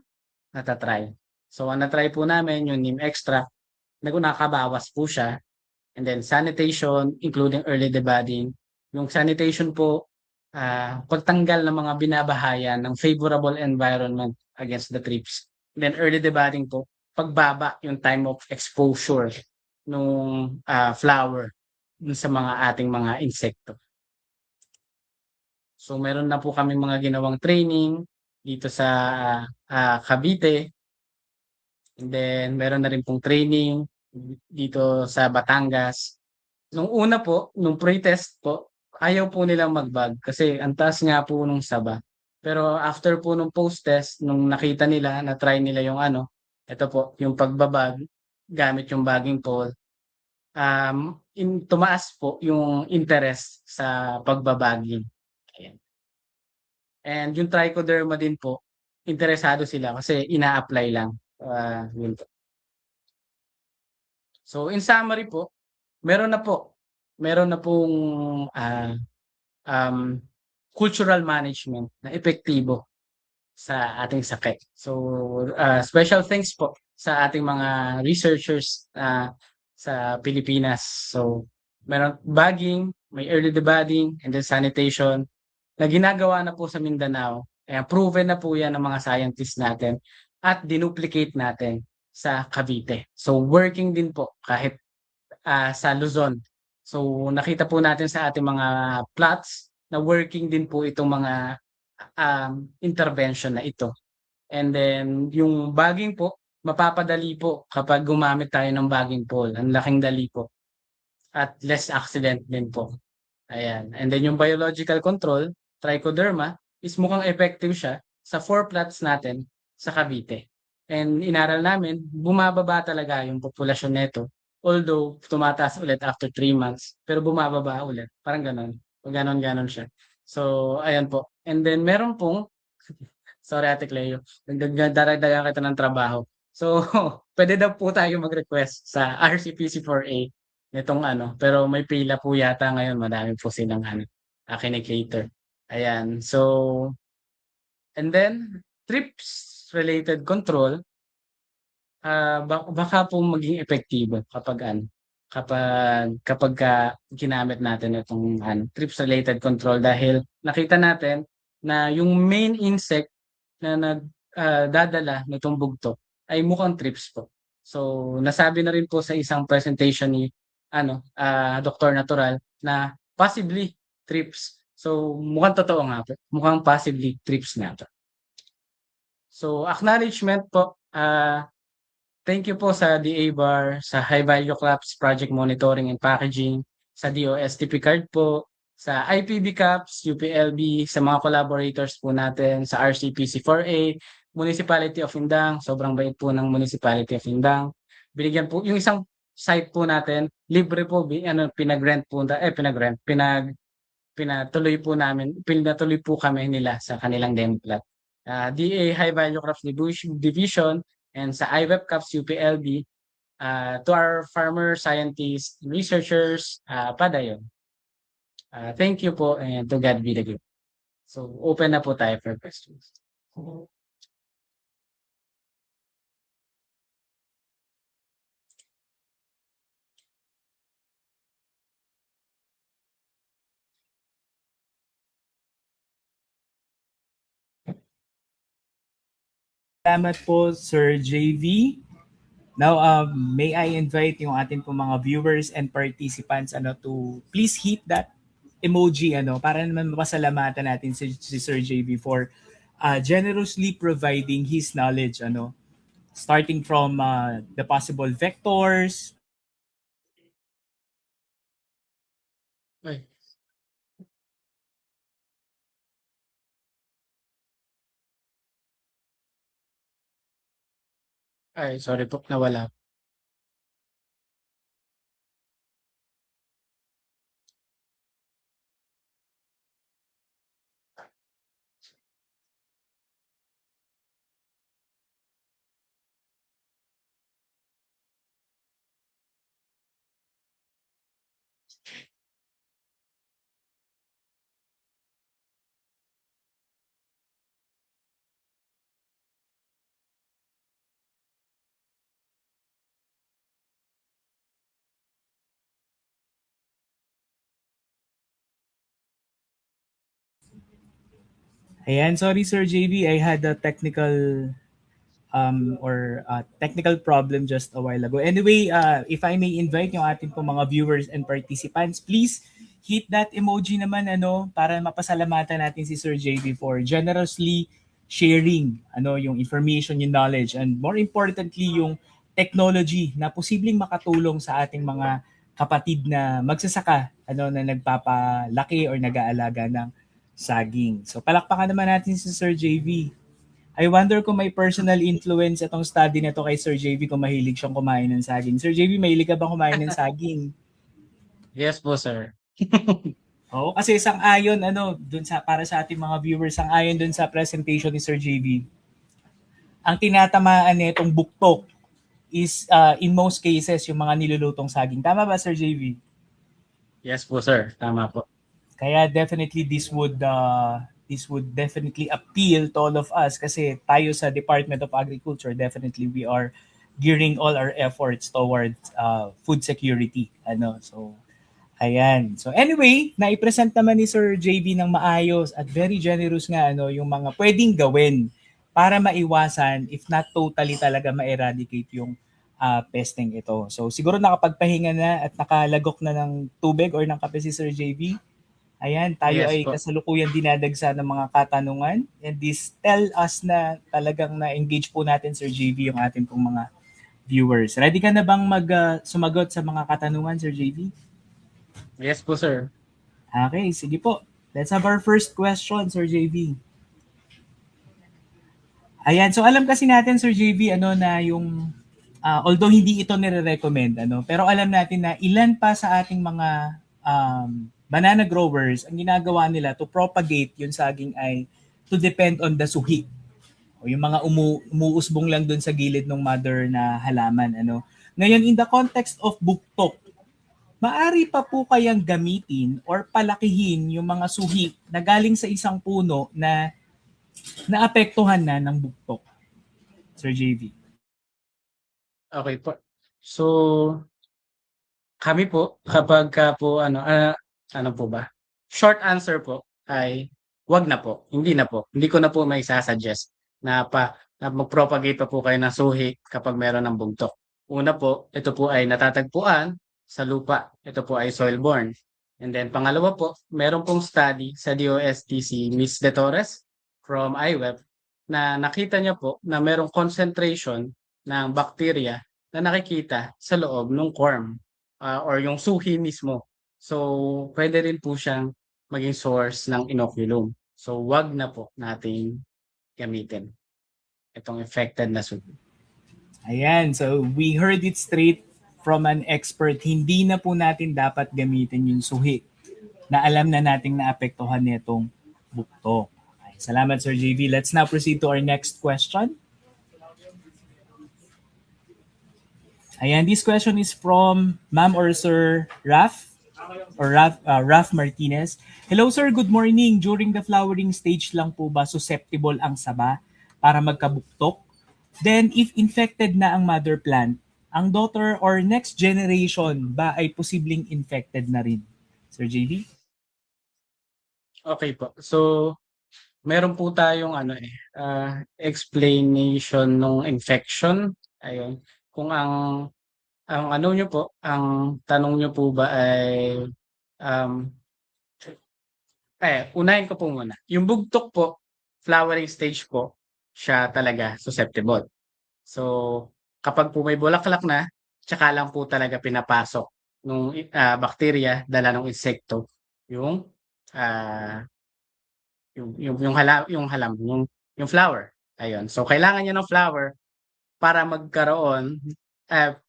C: natatry. So, ang natry po namin yung neem extract, nakakabawas po siya. And then sanitation, including early debudding. Yung sanitation po, pagtanggal ng mga binabahayan ng favorable environment against the thrips. And then early debudding po, pagbaba yung time of exposure nung flower sa mga ating mga insekto. So meron na po kami mga ginawang training dito sa Cavite. And then meron na rin pong training dito sa Batangas. Nung una po, nung pre-test po, ayaw po nilang mag-bag kasi ang taas nga po nung saba. Pero after po nung post-test, nung nakita nila, na-try nila yung ito po, yung pagbabag, gamit yung bagging pole, tumaas po yung interest sa pagbabaging. Ayan. And yung trichoderma din po, interesado sila kasi ina-apply lang. Yun po. So in summary po, meron na po, meron na pong um, cultural management na epektibo sa ating sakit. So special thanks po sa ating mga researchers sa Pilipinas. So meron bagging, may early debudding, and then sanitation na ginagawa na po sa Mindanao. Kaya proven na po yan ng mga scientists natin at dinuplicate natin sa Cavite. So working din po kahit sa Luzon. So nakita po natin sa ating mga plots na working din po itong mga intervention na ito. And then yung bagging po, mapapadali po kapag gumamit tayo ng bagging pole. Ang laking dali po. At less accident din po. Ayan. And then yung biological control, trichoderma, is mukhang effective siya sa 4 plots natin sa Cavite. And inaral namin, bumababa talaga yung populasyon nito. Although, tumataas ulit after 3 months, pero bumababa ulit. Parang ganon. Ganon siya. So, ayan po. And then, meron pong, sorry Ate Cleo, daragdagan kita ng trabaho. So, pwede daw po tayo mag-request sa RCPC4A nitong pero may pila po yata ngayon, madami po silang kini-cater. Ayan. So, and then, trips related control, baka po maging epektibo kapag ginamit natin itong trips related control dahil nakita natin na yung main insect na nagdadala nitong bugto ay mukhang trips po. So, nasabi na rin po sa isang presentation ni Dr. Natural na possibly trips. So, mukhang totoo nga po. Mukhang possibly trips nga po. So, acknowledgement po. Thank you po sa DA-BAR, sa High Value Crops Project Monitoring and Packaging, sa DOSTP card po, sa IPB Caps, UPLB, sa mga collaborators po natin, sa RCPC4A, Municipality of Indang, sobrang bait po ng Municipality of Indang. Binigyan po, yung isang site po natin, libre po, pinatuloy po kami nila sa kanilang demo plot. DA High Value Crops Division, and sa IWEP Caps UPLB, to our farmer scientists, researchers, padayon. Thank you po and to God be the glory. So open na po tayo for questions.
B: Salamat po, Sir JV. Now, may I invite yung ating po mga viewers and participants to please hit that emoji para naman mapasalamatan natin si Sir JV for generously providing his knowledge starting from the possible vectors.
C: Ay, sorry po, nawala.
B: Ayan, sorry Sir JV, I had a technical technical problem just a while ago. Anyway, if I may invite yung ating po mga viewers and participants, please hit that emoji naman para mapasalamatan natin si Sir JV for generously sharing yung information, yung knowledge, and more importantly yung technology na posibleng makatulong sa ating mga kapatid na magsasaka na nagpapalaki or nag-aalaga ng saging. So palakpakan naman natin si Sir JV. I wonder kung may personal influence itong study na to kay Sir JV kung mahilig siyang kumain ng saging. Sir JV, mahilig ka bang kumain ng saging?
C: Yes po, sir.
B: Oo, kasi sang-ayon dun sa para sa ating mga viewers, sang-ayon dun sa presentation ni Sir JV. Ang tinatamaan nitong buktok is in most cases yung mga nilulutong saging. Tama ba, Sir JV?
C: Yes po, sir. Tama po.
B: Kaya definitely this would definitely appeal to all of us kasi tayo sa Department of Agriculture, definitely we are gearing all our efforts towards food security. So ayan. So anyway, nai-present naman ni Sir JB ng maayos at very generous nga yung mga pwedeng gawin para maiwasan, if not totally talaga ma-eradicate yung pesting ito. So siguro nakapagpahinga na at nakalagok na ng tubig or ng kape si Sir JB. Ayan, tayo
C: Yes
B: ay
C: po.
B: kasalukuyan dinadagsa ng mga katanungan and this tell us na talagang na-engage po natin, Sir JB, yung ating pong mga viewers. Ready ka na bang sumagot sa mga katanungan, Sir JB?
C: Yes po, sir.
B: Okay, sige po. Let's have our first question, Sir JV. Ayan, so alam kasi natin, Sir JV, na yung, although hindi ito nire-recommend, pero alam natin na ilan pa sa ating mga banana growers, ang ginagawa nila to propagate yung saging ay to depend on the suhi. O yung mga umuusbong lang dun sa gilid ng mother na halaman. Ngayon, in the context of buktok, maari pa po kayang gamitin or palakihin yung mga suhi na galing sa isang puno na naapektuhan na ng buktok, Sir JV?
C: Okay po. So, kami po, kapag po, ano po ba? Short answer po ay wag na po. Hindi na po. Hindi ko na po may sasuggest na mag-propagate pa po kayo ng suhi kapag meron ng bugtok. Una po, ito po ay natatagpuan sa lupa. Ito po ay soil-borne. And then pangalawa po, meron pong study sa DOST si Miss De Torres from iWeb na nakita niya po na merong concentration ng bacteria na nakikita sa loob ng corm or yung suhi mismo. So, pwede rin po siyang maging source ng inoculum. So, wag na po nating gamitin itong infected na suhi.
B: Ayan, so we heard it straight from an expert. Hindi na po natin dapat gamitin yung suhi na alam na nating naapektuhan nitong buktok. Ay, salamat, Sir JV. Let's now proceed to our next question. Ayan, this question is from Ma'am or Sir Raf or Raf Martinez. Hello sir, good morning. During the flowering stage lang po ba susceptible ang saba para magkabuktok? Then if infected na ang mother plant, ang daughter or next generation ba ay posibleng infected na rin? Sir JB?
C: Okay po. So, meron po tayong explanation ng infection. Ayun. Kung ang ano nyo po, ang tanong nyo po ba ay unahin ko po muna. Yung bugtok po, flowering stage po, siya talaga susceptible. So, kapag po may bulaklak na, tsaka lang po talaga pinapasok nung bacteria, dala ng insekto, yung yung flower. Ayun. So, kailangan niya ng flower para magkaroon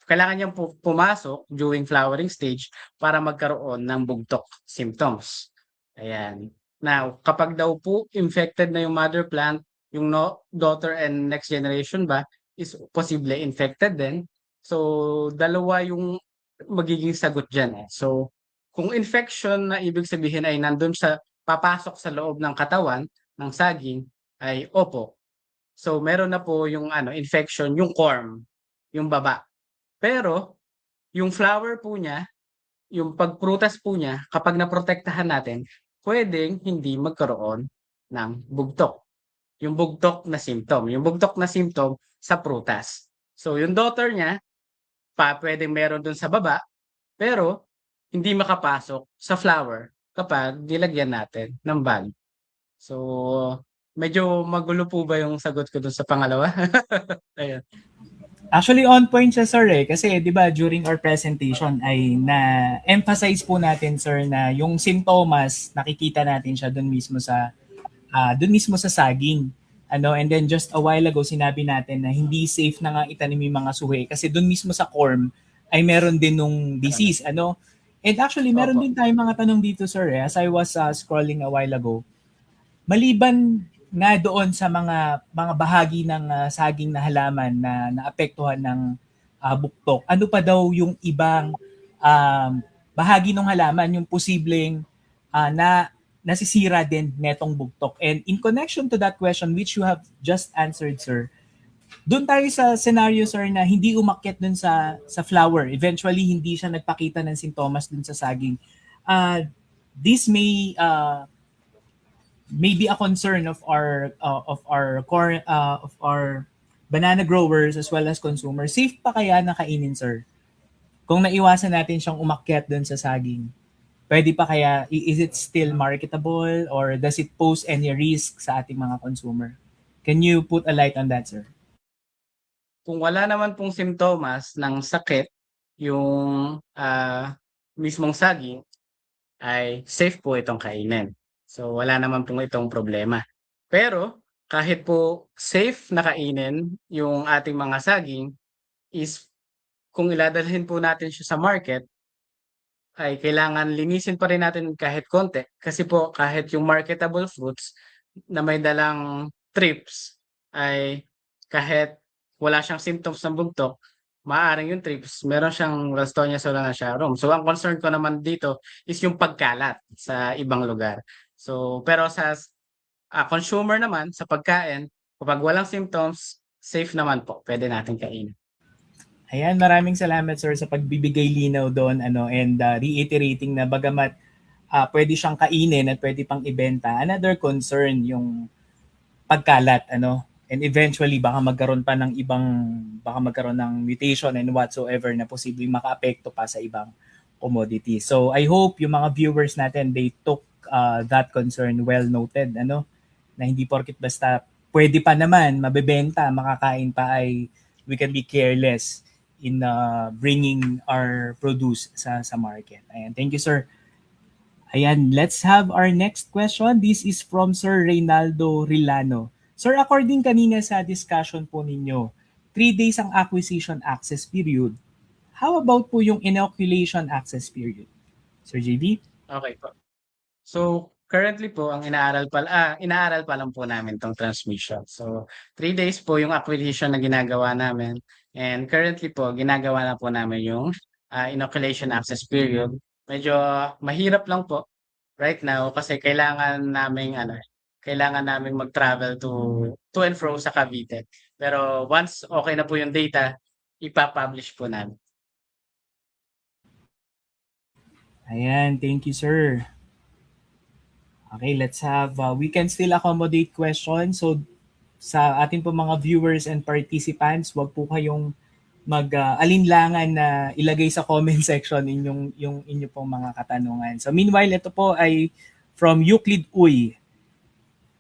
C: kailangan niyang pumasok during flowering stage para magkaroon ng bugtok symptoms. Ayan. Now, kapag daw po infected na yung mother plant, yung daughter and next generation ba is posible infected din. So, dalawa yung magiging sagot dyan. So, kung infection na ibig sabihin ay nandun papasok sa loob ng katawan ng saging, ay opo. So, meron na po yung infection, yung corm, yung baba. Pero, yung flower po niya, yung pagprutas po niya, kapag naprotektahan natin, pwedeng hindi magkaroon ng bugtok. Yung bugtok na symptom. Yung bugtok na symptom sa prutas. So, yung daughter niya, pwedeng meron dun sa baba, pero hindi makapasok sa flower kapag nilagyan natin ng bag. So, medyo magulo po ba yung sagot ko dun sa pangalawa? Ayan.
B: Actually, on point siya, sir, kasi di ba during our presentation ay na-emphasize po natin, sir, na yung simptomas, nakikita natin siya doon mismo sa saging. And then just a while ago, sinabi natin na hindi safe na nga itanim yung mga suhe kasi doon mismo sa corm ay meron din nung disease. And actually, meron
C: Opo.
B: din tayong mga tanong dito, sir. As I was scrolling a while ago, maliban nga doon sa mga bahagi ng saging na halaman na naapektuhan ng buktok, ano pa daw yung ibang bahagi ng halaman yung posibleng na nasisira din netong buktok? And in connection to that question which you have just answered, sir, doon tayo sa scenario, sir, na hindi umakyat dun sa flower. Eventually, hindi siya nagpakita ng sintomas dun sa saging. This may be a concern of our banana growers as well as consumers. Safe pa kaya na kainin, sir? Kung naiwasan natin siyang umakyat dun sa saging, pwede pa kaya, is it still marketable or does it pose any risk sa ating mga consumer? Can you put a light on that, sir?
C: Kung wala naman pong simptomas ng sakit yung mismong saging, ay safe po itong kainin. So wala naman pong itong problema. Pero kahit po safe na kainin yung ating mga saging is kung iladalhin po natin siya sa market, ay kailangan linisin pa rin natin kahit konti. Kasi po kahit yung marketable fruits na may dalang trips ay kahit wala siyang symptoms ng bugtok, maaaring yung trips, meron siyang Ralstonia solanaceae arum. So ang concern ko naman dito is yung pagkalat sa ibang lugar. So pero sa consumer naman, sa pagkain, kapag walang symptoms, safe naman po, pwede natin kainin.
B: Ayan, maraming salamat, sir, sa pagbibigay linaw doon, and reiterating na bagamat pwede siyang kainin at pwede pang ibenta, another concern yung pagkalat, and eventually baka magkaroon ng mutation and whatsoever na posibleng makaapekto pa sa ibang commodity. So I hope yung mga viewers natin, they took that concern well noted, na hindi porket basta pwede pa naman mabebenta, makakain pa, ay we can be careless in bringing our produce sa market. Ayan, thank you, sir. Ayan, let's have our next question. This is from Sir Reynaldo Rilano. Sir, according kanina sa discussion po ninyo, 3 days ang acquisition access period. How about po yung inoculation access period? Sir JB?
C: Okay po. So currently po ang inaaral pa lang po namin tong transmission. So 3 days po yung acquisition na ginagawa namin, and currently po ginagawa na po namin yung inoculation access period. Medyo mahirap lang po right now kasi kailangan naming mag-travel to and fro sa Cavite. Pero once okay na po yung data, ipa-publish po namin.
B: Ayan, thank you, sir. Okay, let's have, we can still accommodate questions. So, sa ating po mga viewers and participants, wag po kayong mag-alinlangan na ilagay sa comment section yung inyo pong mga katanungan. So, meanwhile, ito po ay from Euclid Uy.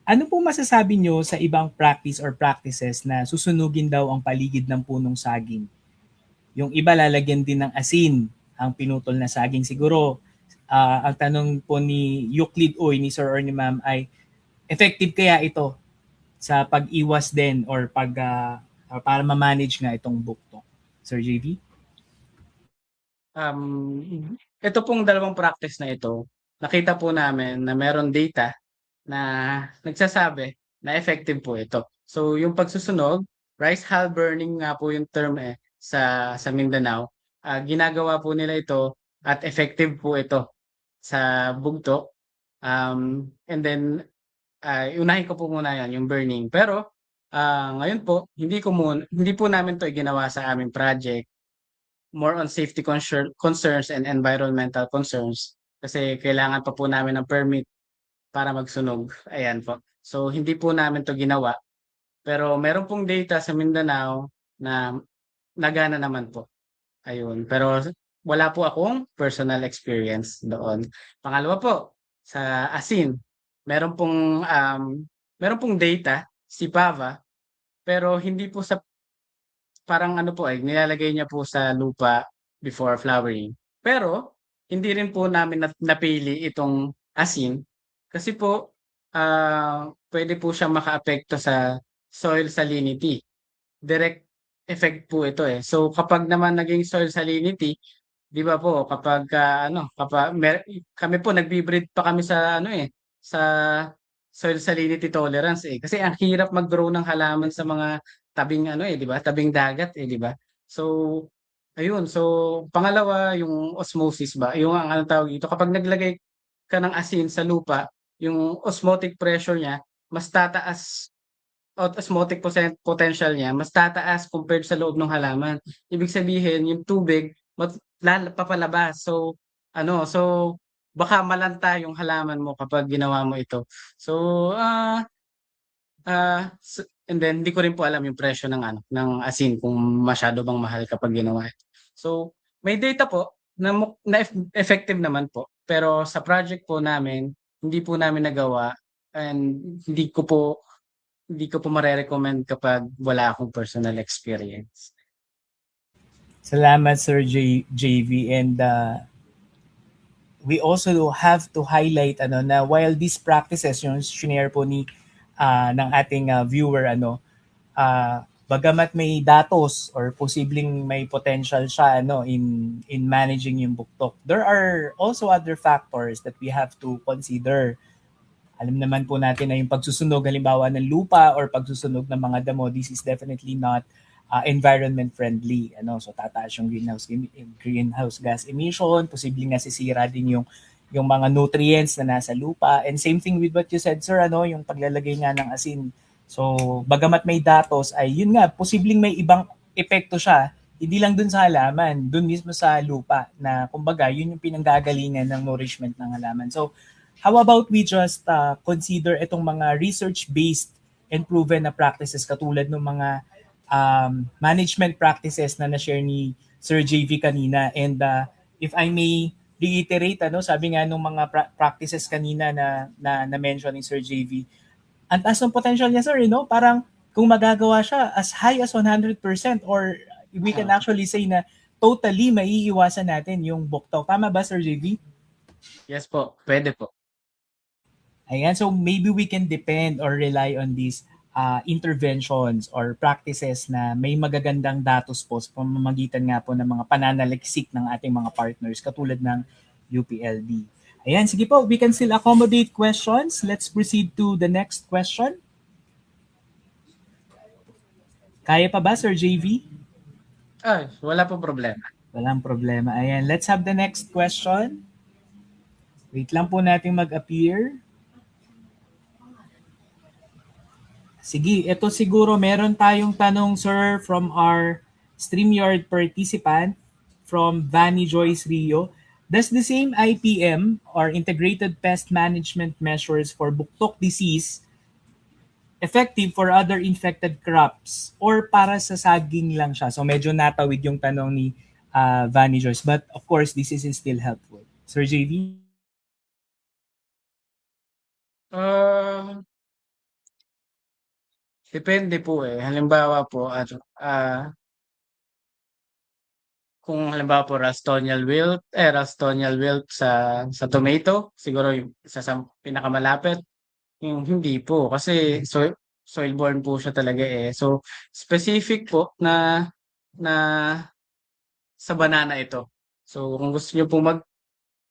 B: Ano po masasabi nyo sa ibang practice or practices na susunugin daw ang paligid ng punong saging? Yung iba lalagyan din ng asin ang pinutol na saging. Siguro, ang tanong po ni Euclid Uy, ni Sir or ni Ma'am, ay effective kaya ito sa pag-iwas din or para ma-manage nga itong buktok? Sir JV?
C: Ito pong dalawang practice na ito, nakita po namin na meron data na nagsasabi na effective po ito. So yung pagsusunog, rice hull burning nga po yung term sa Mindanao. Ginagawa po nila ito at effective po ito sa bugtok. And then unahin ko po muna yan, yung burning. Pero ngayon po, hindi po namin to ginawa sa aming project. More on safety concerns and environmental concerns kasi kailangan pa po namin ng permit para magsunog. Ayan po. So hindi po namin to ginawa. Pero meron pong data sa Mindanao na nagana naman po. Ayun. Pero wala po akong personal experience doon. Pangalawa po, sa asin, meron pong data si Pava, pero hindi po sa parang nilalagay niya po sa lupa before flowering. Pero hindi rin po namin napili itong asin kasi po pwede po siyang makaapekto sa soil salinity. Direct effect po ito, eh. So, kapag naman naging soil salinity, 'di ba po kapagka ano, kami po nagbi-breed pa kami sa ano, eh, sa soil salinity tolerance, eh. Kasi ang hirap mag-grow ng halaman sa mga tabing ano, eh, 'di ba, tabing dagat, eh, 'di ba? So, ayun. So, pangalawa yung osmosis ba, yung anong tawag dito, kapag naglagay ka ng asin sa lupa, yung osmotic pressure niya mas tataas o osmotic potential niya mas tataas compared sa loob ng halaman. Ibig sabihin yung tubig papalabas. So, ano, so baka malanta yung halaman mo kapag ginawa mo ito. So, and then hindi ko rin po alam yung presyo ng ano, ng asin kung masyado bang mahal kapag ginawa ito. So, may data po na effective naman po. Pero sa project po namin, hindi po namin nagawa and hindi ko po mare-recommend kapag wala akong personal experience.
B: Salamat Sir JV, and we also have to highlight na while these practices yung share po ng ating viewer bagamat may datos or posibleng may potential siya in managing yung buktok, there are also other factors that we have to consider. Alam naman po natin na yung pagsusunog halimbawa ng lupa or pagsusunog ng mga damo, this is definitely not environment friendly. So tataas yung greenhouse gas emission, posibleng nasisira din yung mga nutrients na nasa lupa. And same thing with what you said, sir, yung paglalagay nga ng asin. So bagamat may datos ay yun nga, posibleng may ibang epekto siya, hindi lang dun sa halaman, dun mismo sa lupa na kumbaga yun yung pinanggagalingan ng nourishment ng halaman. So how about we just consider itong mga research-based and proven na practices katulad ng mga management practices na na-share ni Sir JV kanina. And if I may reiterate, sabi nga nung mga practices kanina na mention ni Sir JV, ang taas ng potential niya, sir, parang kung magagawa siya as high as 100% or we can actually say na totally maiiwasan natin yung buktok. Tama ba, Sir JV?
C: Yes po, pwede po.
B: Ayan, so maybe we can depend or rely on these interventions or practices na may magagandang datos po sa pamamagitan nga po ng mga pananaliksik ng ating mga partners katulad ng UPLB. Ayan, sige po, we can still accommodate questions. Let's proceed to the next question. Kaya pa ba, Sir JV?
C: Ay, wala pong problema.
B: Walang problema. Ayan, let's have the next question. Wait lang po natin mag-appear. Sige, ito siguro meron tayong tanong, sir, from our StreamYard participant from Vanny Joyce Rio. Does the same IPM or Integrated Pest Management measures for buktok disease effective for other infected crops or para sa saging lang siya? So medyo natawid yung tanong ni Vanny Joyce, but of course this is still helpful. Sir JV?
C: Depende po, eh. Halimbawa po kung halimbawa po Rustonial wilt sa tomato, siguro yung isa sa pinakamalapit. Yung hindi po kasi soil-borne po siya talaga, eh. So, specific po na sa banana ito. So, kung gusto niyo po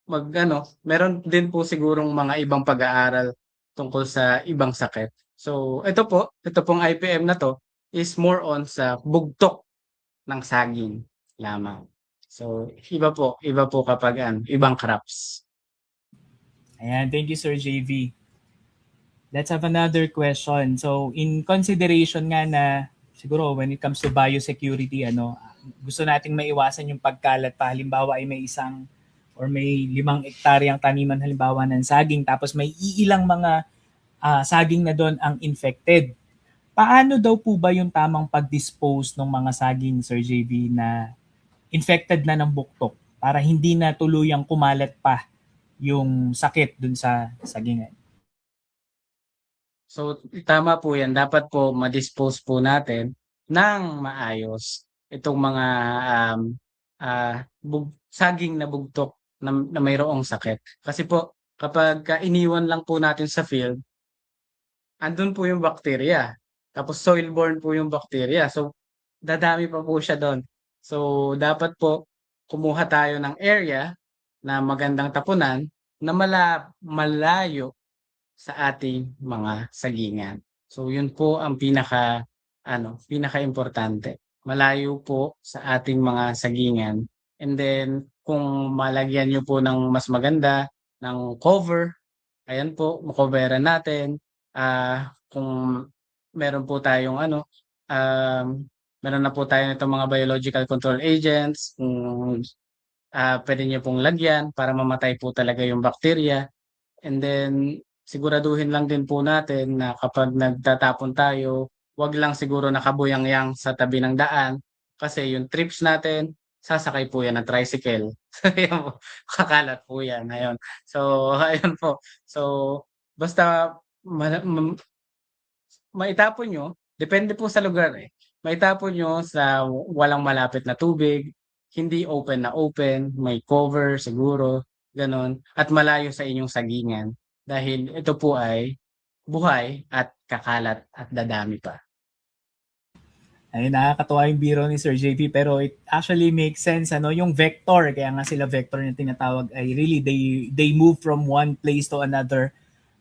C: mag-ano, meron din po sigurong mga ibang pag-aaral tungkol sa ibang sakit. So, ito pong IPM na 'to is more on sa bugtok ng saging lamang. So, iba po kapag ibang crops.
B: Ayan, thank you, Sir JV. Let's have another question. So, in consideration nga na siguro when it comes to biosecurity, gusto nating maiwasan yung pagkalat pa. Halimbawa ay may isang or may 5 hektaryang taniman halimbawa ng saging tapos may iilang mga saging na doon ang infected. Paano daw po ba yung tamang pag-dispose ng mga saging, Sir JV, na infected na ng buktok para hindi na tuluyang kumalat pa yung sakit dun sa sagingan?
C: So, tama po 'yan. Dapat po ma-dispose po natin ng maayos itong mga, saging na bugtok na mayroong sakit. Kasi po kapagka iniwan lang po natin sa field, andun po yung bacteria. Tapos soil-borne po yung bacteria. So, dadami pa po siya doon. So, dapat po kumuha tayo ng area na magandang tapunan na malayo sa ating mga sagingan. So, yun po ang pinaka-importante. Malayo po sa ating mga sagingan. And then, kung malagyan nyo po ng mas maganda, ng cover, ayan po, makoveran natin. Kung meron po tayong meron na po tayo nitong mga biological control agents, kung pwede niyo pong lagyan para mamatay po talaga yung bacteria. And then, siguraduhin lang din po natin na kapag nagtatapon tayo, wag lang siguro nakabuyangyang sa tabi ng daan kasi yung trips natin, sasakay po yan ng tricycle. So, yan po, kakalat po yan. Ayun. So, ayun po. So, basta maitapon nyo, depende po sa lugar eh. Maitapon nyo sa walang malapit na tubig, hindi open na open, may cover siguro, ganon, at malayo sa inyong sagingan. Dahil ito po ay buhay at kakalat at dadami pa.
B: Ay, nakakatuwa yung biro ni Sir JP, pero it actually makes sense, ano, yung vector, kaya nga sila vector na tinatawag, ay really, they move from one place to another.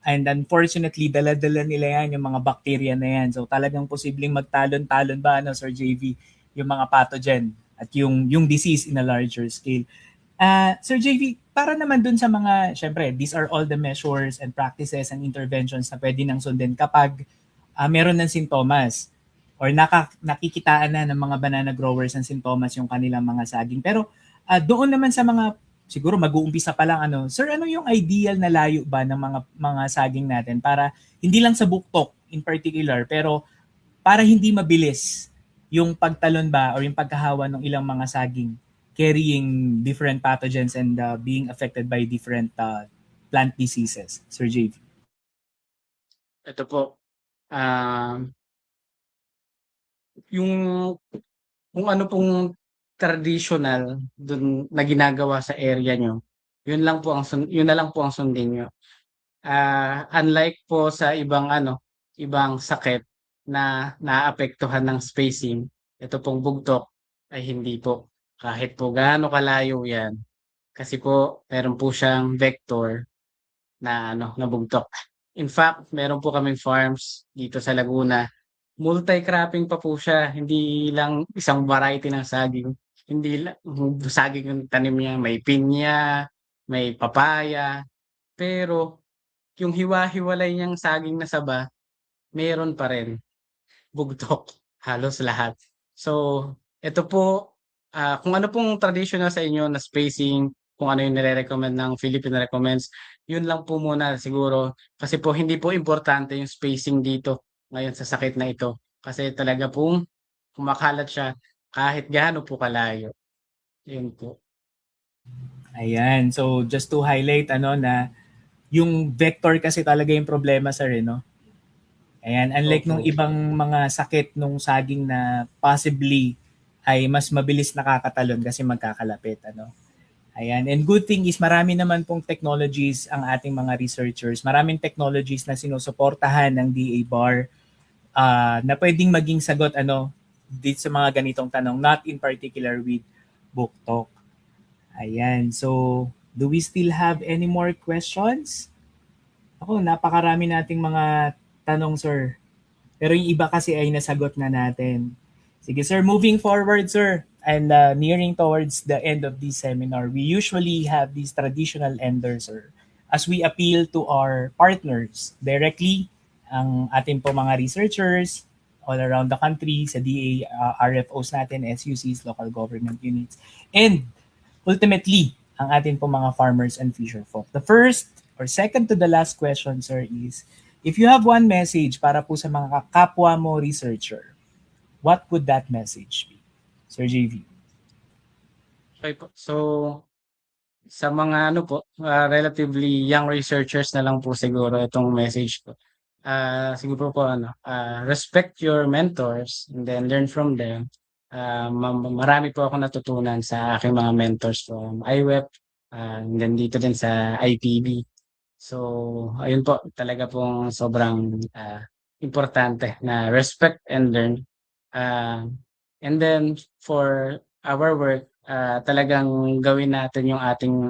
B: And unfortunately, dala-dala nila yan, yung mga bacteria na yan. So talagang posibleng magtalon-talon ba, ano, Sir JV, yung mga pathogen at yung disease in a larger scale. Sir JV, para naman dun sa mga, syempre, these are all the measures and practices and interventions na pwede nang sundin kapag meron ng sintomas or nakikitaan na ng mga banana growers ng sintomas yung kanilang mga saging. Pero doon naman sa mga siguro mag-uumpisa pa lang, ano, sir, ano yung ideal na layo ba ng mga saging natin para hindi lang sa buktok in particular, pero para hindi mabilis yung pagtalon ba or yung pagkahawa ng ilang mga saging carrying different pathogens and being affected by different plant diseases, Sir JV?
C: Ito po, yung kung ano pong traditional dun na ginagawa sa area nyo, yun na lang po ang sundin nyo. Unlike po sa ibang sakit na naapektuhan ng spacing, ito pong bugtok ay hindi po. Kahit po gaano kalayo yan, kasi po meron po siyang vector na bugtok. In fact, meron po kaming farms dito sa Laguna. Multi-cropping pa po siya, hindi lang isang variety ng saging. Hindi lang saging yung tanim niya, may pinya, may papaya, pero yung hiwa-hiwalay niyang saging na saba, meron pa rin bugtok, halos lahat. So, ito po, kung ano pong traditional sa inyo na spacing, kung ano yung nire-recommend ng Philippine Recommends, yun lang po muna siguro. Kasi po hindi po importante yung spacing dito ngayon sa sakit na ito. Kasi talaga pong kumakalat siya kahit gaano po kalayo. Yun po.
B: Ayan. So, just to highlight, ano, na yung vector kasi talaga yung problema, sir, no? Ayan, unlike nung
C: Opo.
B: ibang mga sakit nung saging na possibly ay mas mabilis nakakatalon kasi magkakalapit, ano. Ayan, and good thing is marami naman pong technologies ang ating mga researchers. Maraming technologies na sinusuportahan ng DA-BAR na pwedeng maging sagot, ano, dito sa mga ganitong tanong, not in particular with buktok. Ayan, so do we still have any more questions? Ako, napakarami nating mga tanong, sir. Pero yung iba kasi ay nasagot na natin. Sige, sir, moving forward, sir, and nearing towards the end of this seminar, we usually have these traditional enders, sir, as we appeal to our partners directly, ang ating po mga researchers all around the country, sa DA, RFOs natin, SUCs, local government units, and ultimately, ang ating po mga farmers and fisherfolk. The first or second to the last question, sir, is if you have one message para po sa mga kapwa mo researcher, what would that message be? Sir JV.
C: Okay po. So, sa mga relatively young researchers na lang po siguro itong message ko. Siguro po respect your mentors and then learn from them. Marami po ako natutunan sa aking mga mentors from IWEP, and then dito din sa IPB. So, ayun po, talaga pong sobrang importante na respect and learn. Ah, and then for our work, talagang gawin natin yung ating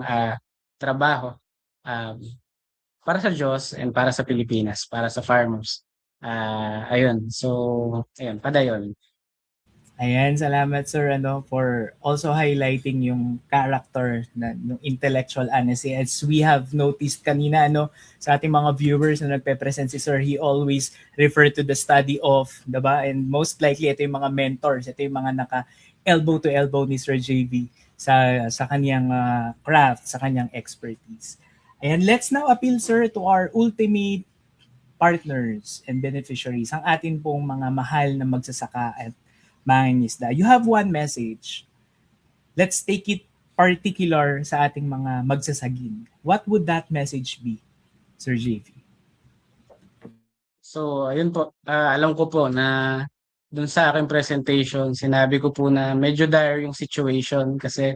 C: trabaho um, para sa Diyos and para sa Pilipinas, para sa farmers. Ayun, so, ayun, padayon.
B: Ayan, salamat sir for also highlighting yung character na yung intellectual honesty. As we have noticed kanina sa ating mga viewers na nagpe-present si sir, he always refer to the study of, 'di ba? And most likely ito yung mga mentors, ito yung mga naka elbow to elbow ni Sir JV sa kaniyang craft, sa kaniyang expertise. Ayan, let's now appeal sir to our ultimate partners and beneficiaries, ang atin pong mga mahal na magsasaka at mangingisda. You have one message. Let's take it particular sa ating mga magsasaging. What would that message be, Sir JV?
C: So, ayun po, alam ko po na dun sa aking presentation, sinabi ko po na medyo dire yung situation kasi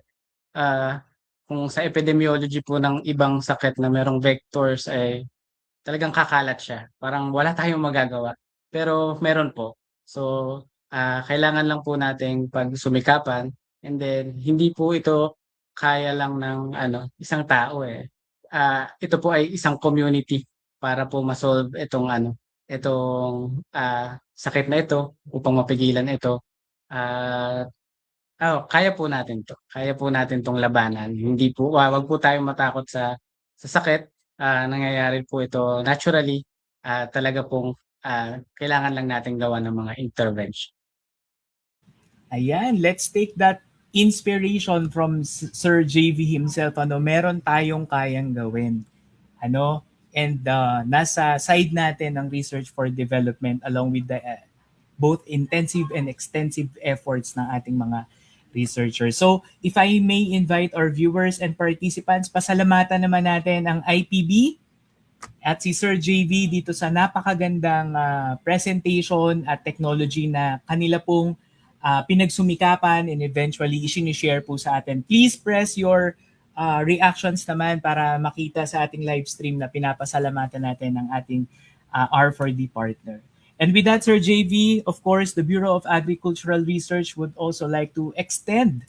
C: kung sa epidemiology po ng ibang sakit na merong vectors ay talagang kakalat siya. Parang wala tayong magagawa. Pero meron po. So, kailangan lang po nating pagsumikapan and then hindi po ito kaya lang ng isang tao eh. Ito po ay isang community para po ma-solve itong sakit na ito upang mapigilan ito. At kaya po natin 'to. Kaya po natin 'tong labanan. Hindi po wag po tayong matakot sa sakit. Nangyayari po ito naturally. Talaga pong kailangan lang nating gawan ng mga intervention.
B: Ayan, let's take that inspiration from Sir JV himself. Meron tayong kayang gawin. And nasa side natin ng research for development along with the both intensive and extensive efforts ng ating mga researchers. So, if I may invite our viewers and participants, pasalamatan naman natin ang IPB at si Sir JV dito sa napakagandang presentation at technology na kanila pong pinagsumikapan and eventually isinishare po sa atin. Please press your reactions naman para makita sa ating live stream na pinapasalamatan natin ang ating R4D partner. And with that, Sir JV, of course, the Bureau of Agricultural Research would also like to extend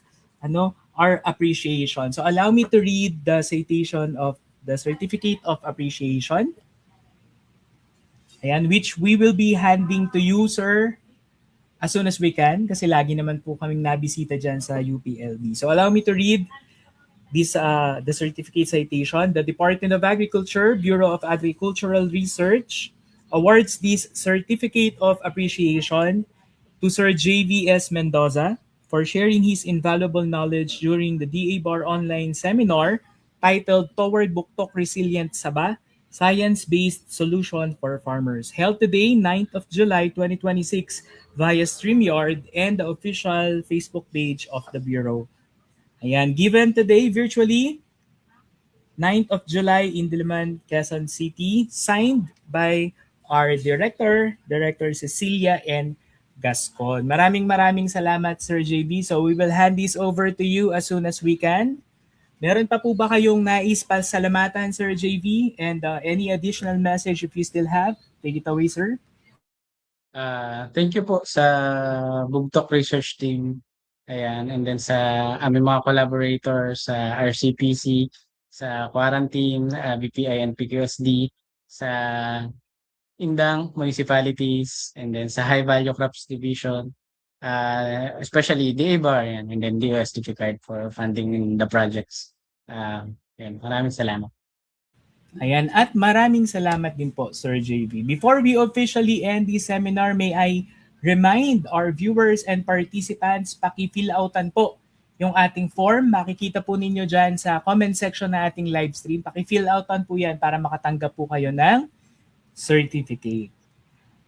B: our appreciation. So allow me to read the citation of the Certificate of Appreciation. Ayan, which we will be handing to you, sir, as soon as we can kasi lagi naman po kaming nabisita dyan sa UPLB. So allow me to read this the certificate citation. The Department of Agriculture, Bureau of Agricultural Research awards this Certificate of Appreciation to Sir J.V.S. Mendoza for sharing his invaluable knowledge during the DA Bar online seminar titled Toward Buktok Resilient Saba, Science-Based Solution for Farmers, held today, 9th of July 2026 via StreamYard and the official Facebook page of the Bureau. Ayan, given today virtually, 9th of July in Diliman, Quezon City, signed by our Director Cecilia N. Gascon. Maraming salamat, Sir JB. So we will hand this over to you as soon as we can. Meron pa po ba kayong nais pasalamatan, Sir JV? And any additional message if you still have? Take it away, sir.
C: Thank you po sa Bugtok Research Team. Ayan, and then sa aming mga collaborators sa RCPC, sa Quarantine, BPI and PQSD, sa Indang Municipalities, and then sa High Value Crops Division, especially DABAR and then DOSTP card for funding the projects. Yan, maraming salamat.
B: Ayan, at maraming salamat din po, Sir JV. Before we officially end this seminar, may I remind our viewers and participants, paki-fill outan po yung ating form. Makikita po ninyo dyan sa comment section na ating live stream. Paki-fill outan po yan para makatanggap po kayo ng certificate.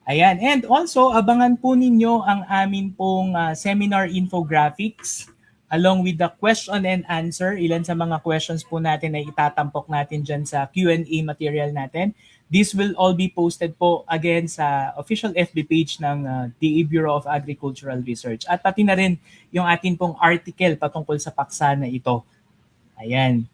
B: Ayan, and also abangan po ninyo ang amin pong seminar infographics along with the question and answer. Ilan sa mga questions po natin ay itatampok natin dyan sa Q&A material natin. This will all be posted po again sa official FB page ng DA Bureau of Agricultural Research. At pati na rin yung atin pong article patungkol sa paksa na ito. Ayan.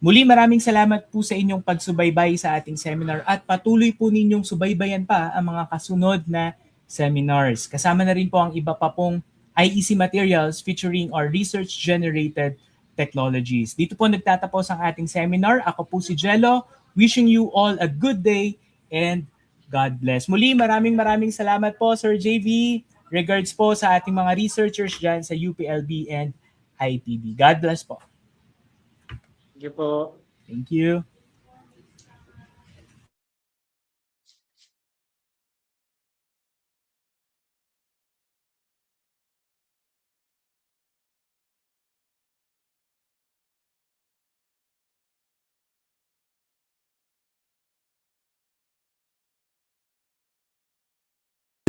B: Muli maraming salamat po sa inyong pagsubaybay sa ating seminar at patuloy po ninyong subaybayan pa ang mga kasunod na seminars. Kasama na rin po ang iba pa pong IEC materials featuring our research-generated technologies. Dito po nagtatapos ang ating seminar. Ako po si Jello, wishing you all a good day and God bless. Muli maraming salamat po Sir JV. Regards po sa ating mga researchers dyan sa UPLB and IPB. God bless po.
C: Thank you po.
B: Thank you.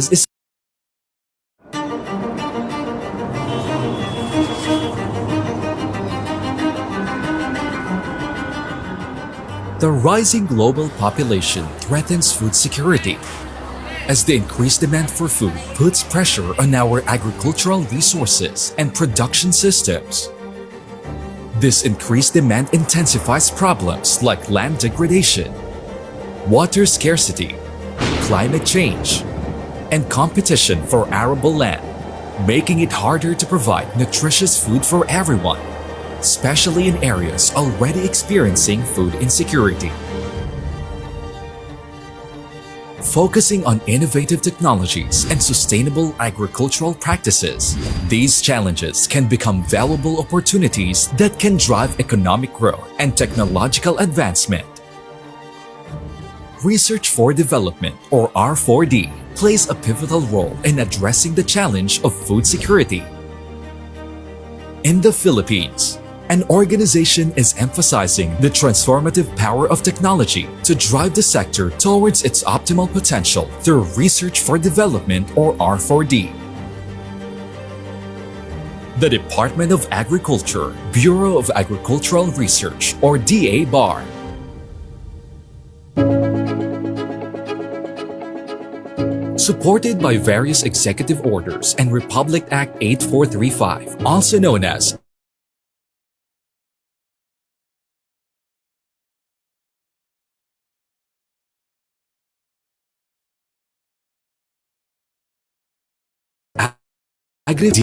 A: Is the rising global population threatens food security. As the increased demand for food puts pressure on our agricultural resources and production systems. This increased demand intensifies problems like land degradation, water scarcity, climate change, and competition for arable land, making it harder to provide nutritious food for everyone, especially in areas already experiencing food insecurity. Focusing on innovative technologies and sustainable agricultural practices, these challenges can become valuable opportunities that can drive economic growth and technological advancement. Research for Development, or R4D, plays a pivotal role in addressing the challenge of food security. In the Philippines, an organization is emphasizing the transformative power of technology to drive the sector towards its optimal potential through Research for Development, or R4D. The Department of Agriculture, Bureau of Agricultural Research, or DA-BAR, supported by various executive orders and Republic Act 8435, also known as Agri